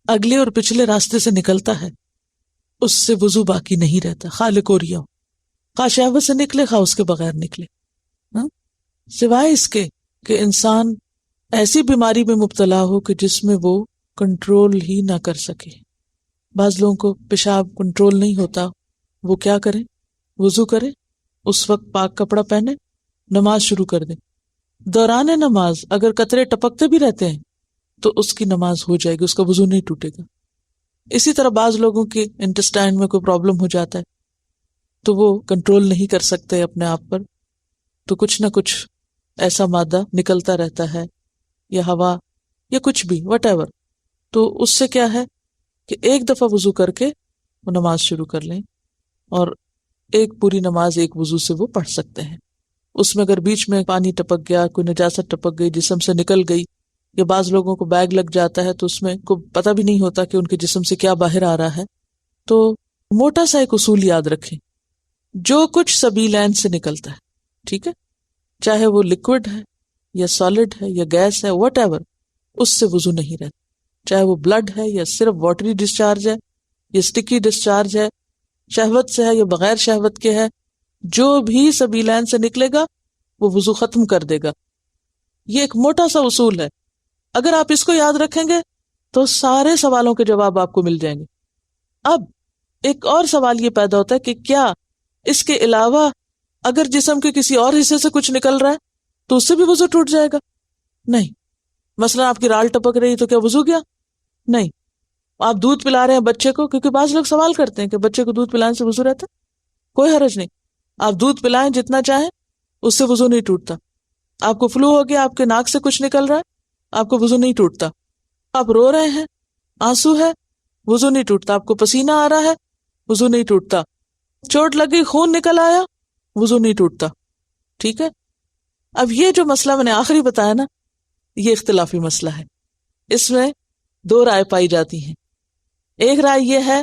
Speaker 1: اگلے اور پچھلے راستے سے نکلتا ہے اس سے وضو باقی نہیں رہتا، خواہ لکوریا ہو، خواہ شہوت سے نکلے خواہ اس کے بغیر نکلے، ہاں؟ سوائے اس کے کہ انسان ایسی بیماری میں مبتلا ہو کہ جس میں وہ کنٹرول ہی نہ کر سکے. بعض لوگوں کو پیشاب کنٹرول نہیں ہوتا، وہ کیا کریں؟ وضو کرے، اس وقت پاک کپڑا پہنے، نماز شروع کر دیں. دوران نماز اگر قطرے ٹپکتے بھی رہتے ہیں تو اس کی نماز ہو جائے گی، اس کا وضو نہیں ٹوٹے گا. اسی طرح بعض لوگوں کے انٹسٹائن میں کوئی پرابلم ہو جاتا ہے تو وہ کنٹرول نہیں کر سکتے اپنے آپ پر، تو کچھ نہ کچھ ایسا مادہ نکلتا رہتا ہے یا ہوا یا کچھ بھی وٹ ایور، تو اس سے کیا ہے کہ ایک دفعہ وضو کر کے وہ نماز شروع کر لیں اور ایک پوری نماز ایک وضو سے وہ پڑھ سکتے ہیں. اس میں اگر بیچ میں پانی ٹپک گیا، کوئی نجاست ٹپک گئی، جسم سے نکل گئی، یا بعض لوگوں کو بیگ لگ جاتا ہے تو اس میں کو پتہ بھی نہیں ہوتا کہ ان کے جسم سے کیا باہر آ رہا ہے، تو موٹا سا ایک اصول یاد رکھیں، جو کچھ سبیلین سے نکلتا ہے، ٹھیک ہے، چاہے وہ لکوڈ ہے یا سالڈ ہے یا گیس ہے وٹ ایور، اس سے وضو نہیں رہتا، چاہے وہ بلڈ ہے یا صرف واٹری ڈسچارج ہے یا اسٹکی ڈسچارج ہے، شہوت سے ہے یا بغیر شہوت کے ہے، جو بھی سبیلین سے نکلے گا وہ وضو ختم کر دے گا. یہ ایک موٹا سا اصول ہے، اگر آپ اس کو یاد رکھیں گے تو سارے سوالوں کے جواب آپ کو مل جائیں گے. اب ایک اور سوال یہ پیدا ہوتا ہے کہ کیا اس کے علاوہ اگر جسم کے کسی اور حصے سے کچھ نکل رہا ہے تو اس سے بھی وضو ٹوٹ جائے گا؟ نہیں. مثلا آپ کی رال ٹپک رہی تو کیا وضو گیا؟ نہیں. آپ دودھ پلا رہے ہیں بچے کو، کیونکہ بعض لوگ سوال کرتے ہیں کہ بچے کو دودھ پلانے سے وضو رہتا ہے، کوئی حرج نہیں، آپ دودھ پلائیں جتنا چاہیں، اس سے وضو نہیں ٹوٹتا. آپ کو فلو ہو گیا، آپ کے ناک سے کچھ نکل رہا ہے، آپ کو وضو نہیں ٹوٹتا. آپ رو رہے ہیں، آنسو ہے، وضو نہیں ٹوٹتا. آپ کو پسینہ آ رہا ہے، وضو نہیں ٹوٹتا. چوٹ لگی، خون نکل آیا، وضو نہیں ٹوٹتا. ٹھیک ہے. اب یہ جو مسئلہ میں نے آخری بتایا نا، یہ اختلافی مسئلہ ہے، اس میں دو رائے پائی جاتی ہیں. ایک رائے یہ ہے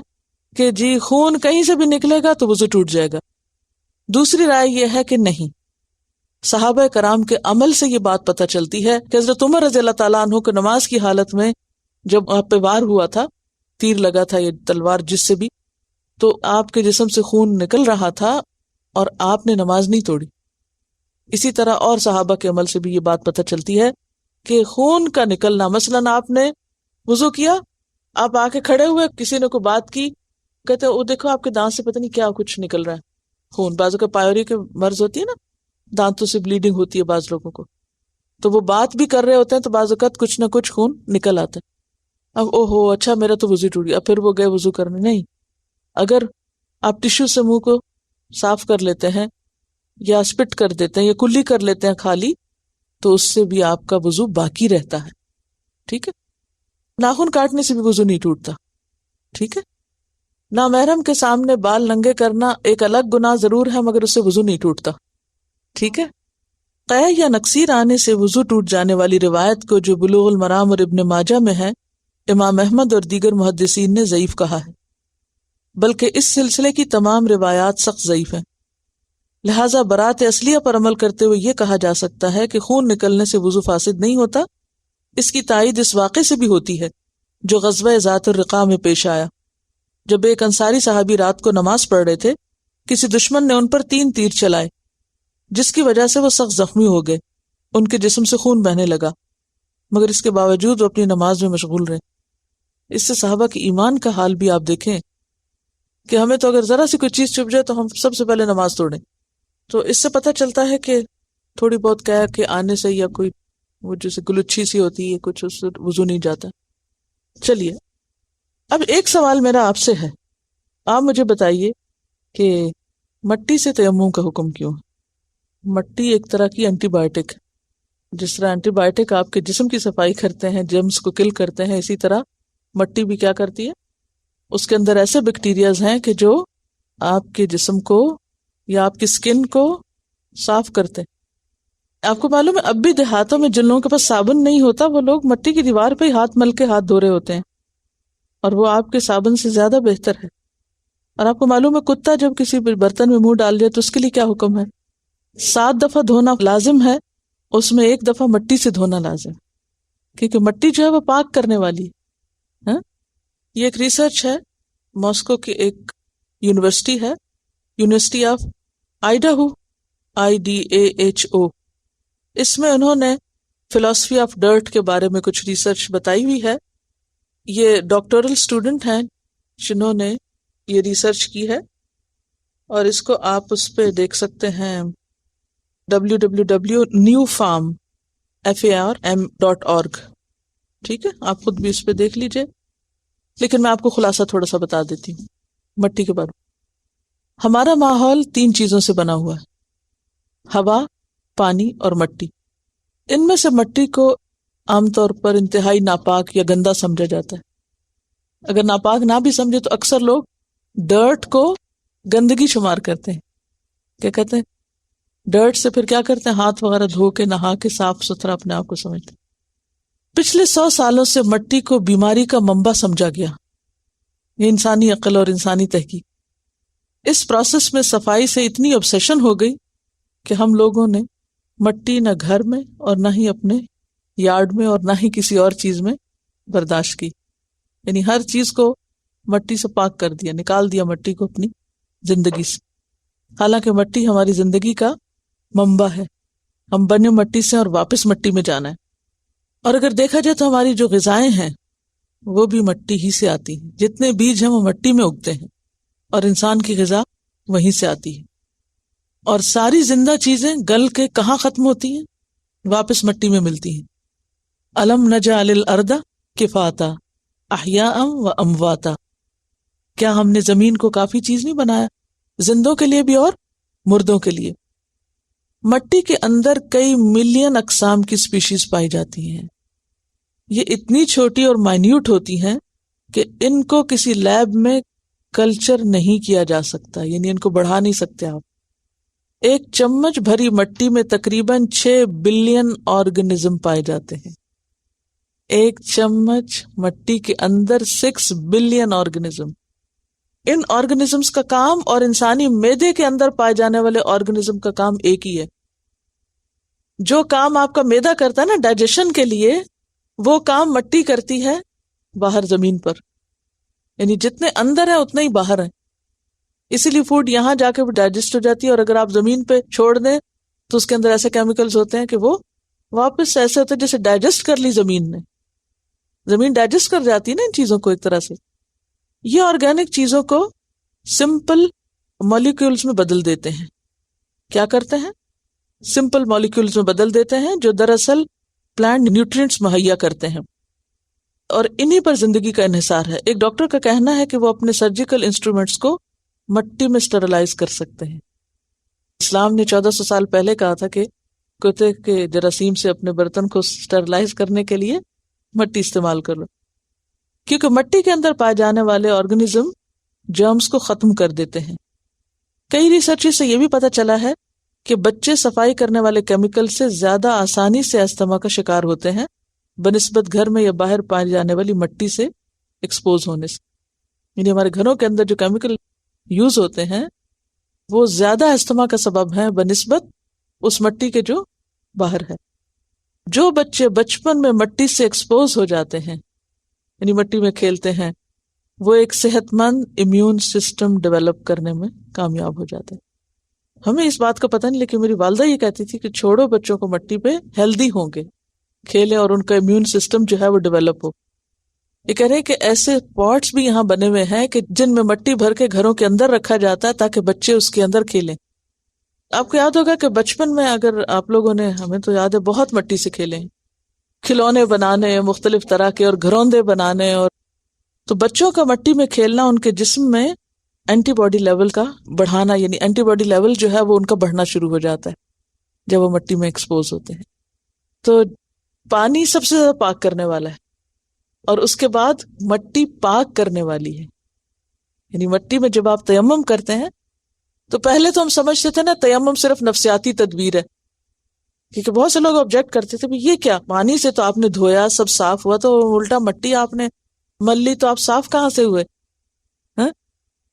Speaker 1: کہ جی خون کہیں سے بھی نکلے گا تو وضو ٹوٹ جائے گا. دوسری رائے یہ ہے کہ نہیں. صحابہ کرام کے عمل سے یہ بات پتہ چلتی ہے کہ حضرت عمر رضی اللہ تعالیٰ عنہ کو نماز کی حالت میں جب آپ پہ وار ہوا تھا، تیر لگا تھا یا تلوار جس سے بھی، تو آپ کے جسم سے خون نکل رہا تھا اور آپ نے نماز نہیں توڑی. اسی طرح اور صحابہ کے عمل سے بھی یہ بات پتہ چلتی ہے کہ خون کا نکلنا، مثلاً آپ نے وضو کیا، آپ آ کے کھڑے ہوئے، کسی نے کوئی بات کی، کہتے وہ دیکھو آپ کے دانت سے پتہ نہیں کیا کچھ نکل رہا ہے، خون. بعضوں کا پائیوری کے مرض ہوتی ہے نا، دانتوں سے بلیڈنگ ہوتی ہے بعض لوگوں کو، تو وہ بات بھی کر رہے ہوتے ہیں تو بعض اوقات کچھ نہ کچھ خون نکل آتا ہے. اب او ہو اچھا میرا تو وضو ٹوٹ گیا، پھر وہ گئے وضو کرنے. نہیں، اگر آپ ٹشو سے منہ کو صاف کر لیتے ہیں یا اسپٹ کر دیتے ہیں یا کلی کر لیتے ہیں خالی، تو اس سے بھی آپ کا وضو باقی رہتا ہے. ٹھیک ہے. ناخن کاٹنے سے بھی وضو نہیں ٹوٹتا. ٹھیک ہے. نامحرم کے سامنے بال ننگے کرنا ایک الگ گناہ ضرور ہے مگر اس سے وضو نہیں ٹوٹتا. ٹھیک ہے. قے یا نقصیر آنے سے وضو ٹوٹ جانے والی روایت کو جو بلوغ المرام اور ابن ماجہ میں ہے، امام احمد اور دیگر محدثین نے ضعیف کہا ہے، بلکہ اس سلسلے کی تمام روایات سخت ضعیف ہیں. لہذا برات اصلیہ پر عمل کرتے ہوئے یہ کہا جا سکتا ہے کہ خون نکلنے سے وضو فاسد نہیں ہوتا. اس کی تائید اس واقعے سے بھی ہوتی ہے جو غزوہ ذات الرقاع میں پیش آیا، جب ایک انصاری صحابی رات کو نماز پڑھ رہے تھے، کسی دشمن نے ان پر 3 تیر چلائے جس کی وجہ سے وہ سخت زخمی ہو گئے، ان کے جسم سے خون بہنے لگا، مگر اس کے باوجود وہ اپنی نماز میں مشغول رہے. اس سے صحابہ کے ایمان کا حال بھی آپ دیکھیں کہ ہمیں تو اگر ذرا سی کوئی چیز چھپ جائے تو ہم سب سے پہلے نماز توڑیں. تو اس سے پتہ چلتا ہے کہ تھوڑی بہت کہہ کے آنے سے یا کوئی وہ جیسے گلچھی سی ہوتی ہے کچھ، اس سے وضو نہیں جاتا. چلیے اب ایک سوال میرا آپ سے ہے، آپ مجھے بتائیے کہ مٹی سے تیمم کا حکم کیوں ہے؟ مٹی ایک طرح کی اینٹی بائیوٹک ہے، جس طرح اینٹی بائیوٹک آپ کے جسم کی صفائی کرتے ہیں، جرمز کو کل کرتے ہیں، اسی طرح مٹی بھی کیا کرتی ہے، اس کے اندر ایسے بیکٹیریاز ہیں کہ جو آپ کے جسم کو یا آپ کی سکن کو صاف کرتے ہیں. آپ کو معلوم ہے اب بھی دیہاتوں میں جن لوگوں کے پاس صابن نہیں ہوتا وہ لوگ مٹی کی دیوار پہ ہی ہاتھ مل کے ہاتھ دھو رہے ہوتے ہیں، اور وہ آپ کے صابن سے زیادہ بہتر ہے. اور آپ کو معلوم ہے کتا جب کسی برتن میں منہ ڈال جائے تو اس کے لیے کیا حکم ہے؟ 7 دفعہ دھونا لازم ہے، اس میں 1 دفعہ مٹی سے دھونا لازم ہے، کیونکہ مٹی جو ہے وہ پاک کرنے والی ہے. یہ ایک ریسرچ ہے، ماسکو کی ایک یونیورسٹی ہے، یونیورسٹی آف آئیڈاہو، IDAHO. اس میں انہوں نے فلاسفی آف ڈرٹ کے بارے میں کچھ ریسرچ بتائی ہوئی ہے. یہ ڈاکٹورل اسٹوڈنٹ ہیں جنہوں نے یہ ریسرچ کی ہے، اور اس کو آپ اس پہ دیکھ سکتے ہیں www.newfarm.org. ٹھیک ہے، آپ خود بھی اس پہ دیکھ لیجئے، لیکن میں آپ کو خلاصہ تھوڑا سا بتا دیتی ہوں مٹی کے بارے میں. ہمارا ماحول 3 چیزوں سے بنا ہوا ہے: ہوا، پانی اور مٹی. ان میں سے مٹی کو عام طور پر انتہائی ناپاک یا گندا سمجھا جاتا ہے. اگر ناپاک نہ بھی سمجھے تو اکثر لوگ ڈرٹ کو گندگی شمار کرتے ہیں. کیا کہتے ہیں؟ ڈرٹ سے پھر کیا کرتے ہیں؟ ہاتھ وغیرہ دھو کے، نہا کے صاف ستھرا اپنے آپ کو سمجھتے ہیں. پچھلے 100 سالوں سے مٹی کو بیماری کا منبع سمجھا گیا. یہ انسانی عقل اور انسانی تحقیق. اس پروسیس میں صفائی سے اتنی obsession ہو گئی کہ ہم لوگوں نے مٹی نہ گھر میں اور نہ ہی اپنے یارڈ میں اور نہ ہی کسی اور چیز میں برداشت کی. یعنی ہر چیز کو مٹی سے پاک کر دیا، نکال دیا مٹی کو اپنی زندگی سے. حالانکہ مٹی ہماری زندگی کا منبع ہے. ہم بنے مٹی سے اور واپس مٹی میں جانا ہے. اور اگر دیکھا جائے تو ہماری جو غذائیں ہیں وہ بھی مٹی ہی سے آتی ہیں. جتنے بیج ہیں وہ مٹی میں اگتے ہیں، اور انسان کی غذا وہیں سے آتی ہے. اور ساری زندہ چیزیں گل کے کہاں ختم ہوتی ہیں؟ واپس مٹی میں ملتی ہیں. الم نجعل الارض کفاتا احیاء و امواتا. کیا ہم نے زمین کو کافی چیز نہیں بنایا، زندوں کے لیے بھی اور مردوں کے لیے. مٹی کے اندر کئی ملین اقسام کی سپیشیز پائی جاتی ہیں. یہ اتنی چھوٹی اور مائنیوٹ ہوتی ہیں کہ ان کو کسی لیب میں کلچر نہیں کیا جا سکتا، یعنی ان کو بڑھا نہیں سکتے آپ. ایک چمچ بھری مٹی میں تقریباً 6 بلین آرگنزم پائے جاتے ہیں. ایک چمچ مٹی کے اندر 6 بلین آرگنزم. ان آرگنزمز کا کام اور انسانی معدے کے اندر پائے جانے والے آرگنزم کا کام ایک ہی ہے. جو کام آپ کا معدہ کرتا ہے نا ڈائجیشن کے لیے، وہ کام مٹی کرتی ہے باہر زمین پر. یعنی جتنے اندر ہیں اتنے ہی باہر ہیں. اسی لیے فوڈ یہاں جا کے ڈائجسٹ ہو جاتی ہے، اور اگر آپ زمین پہ چھوڑ دیں تو اس کے اندر ایسے کیمیکلز ہوتے ہیں کہ وہ واپس ایسے ہوتے ہیں جیسے ڈائجسٹ کر لی زمین نے. زمین ڈائجسٹ کر جاتی ہے نا ان چیزوں کو ایک طرح سے. یہ آرگینک چیزوں کو سمپل مالیکیولز میں بدل دیتے ہیں. کیا کرتے ہیں؟ سمپل مالیکیولز میں بدل دیتے ہیں جو دراصل پلانٹ نیوٹرینٹس مہیا کرتے ہیں، اور انہی پر زندگی کا انحصار ہے. ایک ڈاکٹر کا کہنا ہے کہ وہ اپنے سرجیکل انسٹرومنٹس کو مٹی میں اسٹرلائز کر سکتے ہیں. اسلام نے 1400 سال پہلے کہا تھا کہ کتے کے جراثیم سے اپنے برتن کو اسٹرلائز کرنے کے لیے مٹی استعمال کر لو، کیونکہ مٹی کے اندر پائے جانے والے آرگنزم جرمز کو ختم کر دیتے ہیں. کئی ریسرچ سے یہ بھی پتہ چلا ہے کہ بچے صفائی کرنے والے کیمیکل سے زیادہ آسانی سے استھما کا شکار ہوتے ہیں بنسبت گھر میں یا باہر پائی جانے والی مٹی سے ایکسپوز ہونے سے. یعنی ہمارے گھروں کے اندر جو کیمیکل یوز ہوتے ہیں وہ زیادہ استھما کا سبب ہیں بنسبت اس مٹی کے جو باہر ہے. جو بچے بچپن میں مٹی سے ایکسپوز ہو جاتے ہیں، یعنی مٹی میں کھیلتے ہیں، وہ ایک صحت مند امیون سسٹم ڈیولپ کرنے میں کامیاب ہو جاتے ہیں. ہمیں اس بات کا پتہ نہیں، لیکن میری والدہ یہ کہتی تھی کہ چھوڑو بچوں کو مٹی پہ، ہیلدی ہوں گے، کھیلیں اور ان کا امیون سسٹم جو ہے وہ ڈیولپ ہو. یہ کہہ رہے ہیں کہ ایسے پاٹس بھی یہاں بنے ہوئے ہیں کہ جن میں مٹی بھر کے گھروں کے اندر رکھا جاتا ہے تاکہ بچے اس کے اندر کھیلیں. آپ کو یاد ہوگا کہ بچپن میں اگر آپ لوگوں نے، ہمیں تو یاد ہے، بہت مٹی سے کھیلے ہیں، کھلونے بنانے مختلف طرح کے اور گھروندے بنانے. اور تو بچوں کا مٹی میں کھیلنا ان کے جسم میں اینٹی باڈی لیول کا بڑھانا، یعنی اینٹی باڈی لیول جو ہے وہ ان کا بڑھنا شروع ہو جاتا ہے جب وہ مٹی میں ایکسپوز ہوتے ہیں. تو پانی سب سے زیادہ پاک کرنے والا ہے، اور اس کے بعد مٹی پاک کرنے والی ہے. یعنی مٹی میں جب آپ تیمم کرتے ہیں تو پہلے تو ہم سمجھتے تھے نا تیمم صرف نفسیاتی تدبیر ہے، کیونکہ بہت سے لوگ آبجیکٹ کرتے تھے یہ کیا، پانی سے تو آپ نے دھویا، سب صاف ہوا، تو الٹا مٹی آپ نے مل لی تو آپ صاف کہاں سے ہوئے؟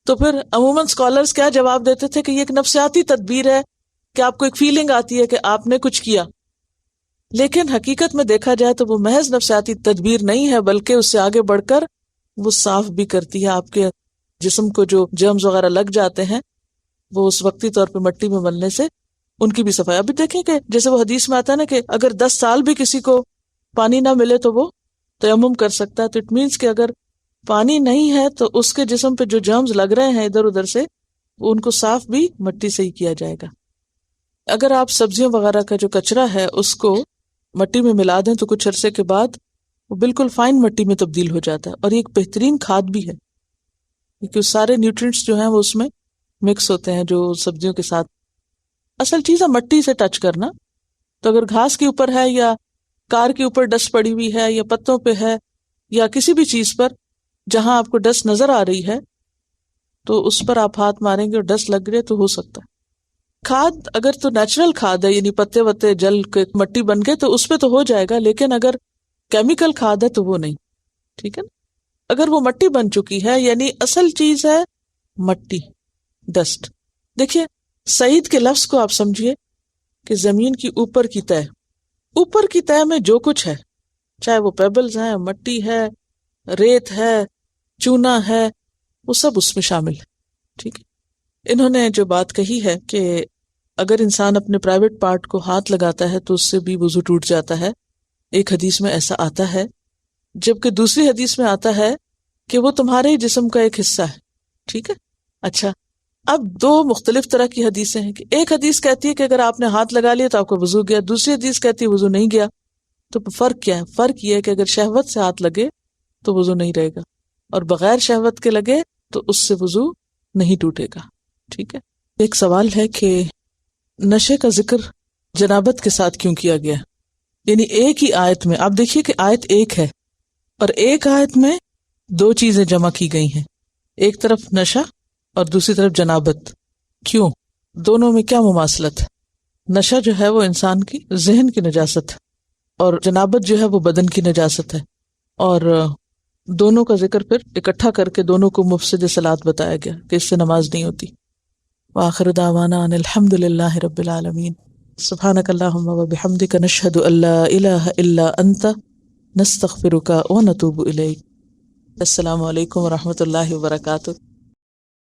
Speaker 1: تو پھر عموماً اسکالرس کیا جواب دیتے تھے کہ یہ ایک نفسیاتی تدبیر ہے کہ آپ کو ایک فیلنگ آتی ہے کہ آپ نے کچھ کیا. لیکن حقیقت میں دیکھا جائے تو وہ محض نفسیاتی تدبیر نہیں ہے، بلکہ اس سے آگے بڑھ کر وہ صاف بھی کرتی ہے آپ کے جسم کو جو جرمز وغیرہ لگ جاتے ہیں وہ اس وقتی طور پہ مٹی میں ملنے سے ان کی بھی صفائی. ابھی دیکھیں کہ جیسے وہ حدیث میں آتا ہے نا کہ اگر 10 سال بھی کسی کو پانی نہ ملے تو وہ تیمم کر سکتا ہے. تو اٹ مینس کہ اگر پانی نہیں ہے تو اس کے جسم پہ جو جرمز لگ رہے ہیں ادھر ادھر سے ان کو صاف بھی مٹی سے ہی کیا جائے گا. اگر آپ سبزیوں وغیرہ کا جو کچرا ہے اس کو مٹی میں ملا دیں تو کچھ عرصے کے بعد وہ بالکل فائن مٹی میں تبدیل ہو جاتا ہے اور یہ ایک بہترین کھاد بھی ہے کیونکہ سارے نیوٹرینٹس جو ہیں وہ اس میں مکس ہوتے ہیں جو سبزیوں کے ساتھ. اصل چیز ہے مٹی سے ٹچ کرنا. تو اگر گھاس کے اوپر ہے یا کار کے اوپر ڈسٹ پڑی ہوئی ہے یا پتوں پہ ہے یا کسی بھی چیز پر جہاں آپ کو ڈسٹ نظر آ رہی ہے تو اس پر آپ ہاتھ ماریں گے اور ڈسٹ لگ رہے تو ہو سکتا ہے. کھاد اگر تو نیچرل کھاد ہے یعنی پتے وتے جل کے مٹی بن گئے تو اس پہ تو ہو جائے گا, لیکن اگر کیمیکل کھاد ہے تو وہ نہیں. ٹھیک ہے نا. اگر وہ مٹی بن چکی ہے یعنی اصل چیز ہے مٹی, ڈسٹ. دیکھیے سعید کے لفظ کو آپ سمجھیے کہ زمین کی اوپر کی تہہ, اوپر کی تہہ میں جو کچھ ہے چاہے وہ پیبلز ہیں, مٹی ہے, ریت ہے, چونا ہے, وہ سب اس میں شامل ہے. ٹھیک ہے. انہوں نے جو بات کہی ہے کہ اگر انسان اپنے پرائیویٹ پارٹ کو ہاتھ لگاتا ہے تو اس سے بھی وضو ٹوٹ جاتا ہے. ایک حدیث میں ایسا آتا ہے, جبکہ دوسری حدیث میں آتا ہے کہ وہ تمہارے جسم کا ایک حصہ ہے. ٹھیک ہے. اچھا, اب دو مختلف طرح کی حدیثیں ہیں کہ ایک حدیث کہتی ہے کہ اگر آپ نے ہاتھ لگا لیا تو آپ کو وضو گیا, دوسری حدیث کہتی ہے وضو نہیں گیا. تو فرق کیا ہے؟ فرق یہ ہے کہ اگر شہوت سے ہاتھ لگے تو وضو نہیں رہے گا اور بغیر شہوت کے لگے تو اس سے وضو نہیں ٹوٹے گا. ٹھیک ہے. ایک سوال ہے کہ نشے کا ذکر جنابت کے ساتھ کیوں کیا گیا؟ یعنی ایک ہی آیت میں آپ دیکھیے کہ آیت ایک ہے اور ایک آیت میں دو چیزیں جمع کی گئی ہیں, ایک طرف نشہ اور دوسری طرف جنابت. کیوں؟ دونوں میں کیا مماثلت ہے؟ نشہ جو ہے وہ انسان کی ذہن کی نجاست ہے اور جنابت جو ہے وہ بدن کی نجاست ہے, اور دونوں کا ذکر پھر اکٹھا کر کے دونوں کو مفسد صلاۃ بتایا گیا کہ اس سے نماز نہیں ہوتی. وآخر دعوانا ان الحمد للہ رب العالمین. سبحانک اللہم وبحمدک نشہد ان لا الہ الا انت نستغفرک ونتوب الیک. السلام علیکم ورحمۃ اللہ وبرکاتہ.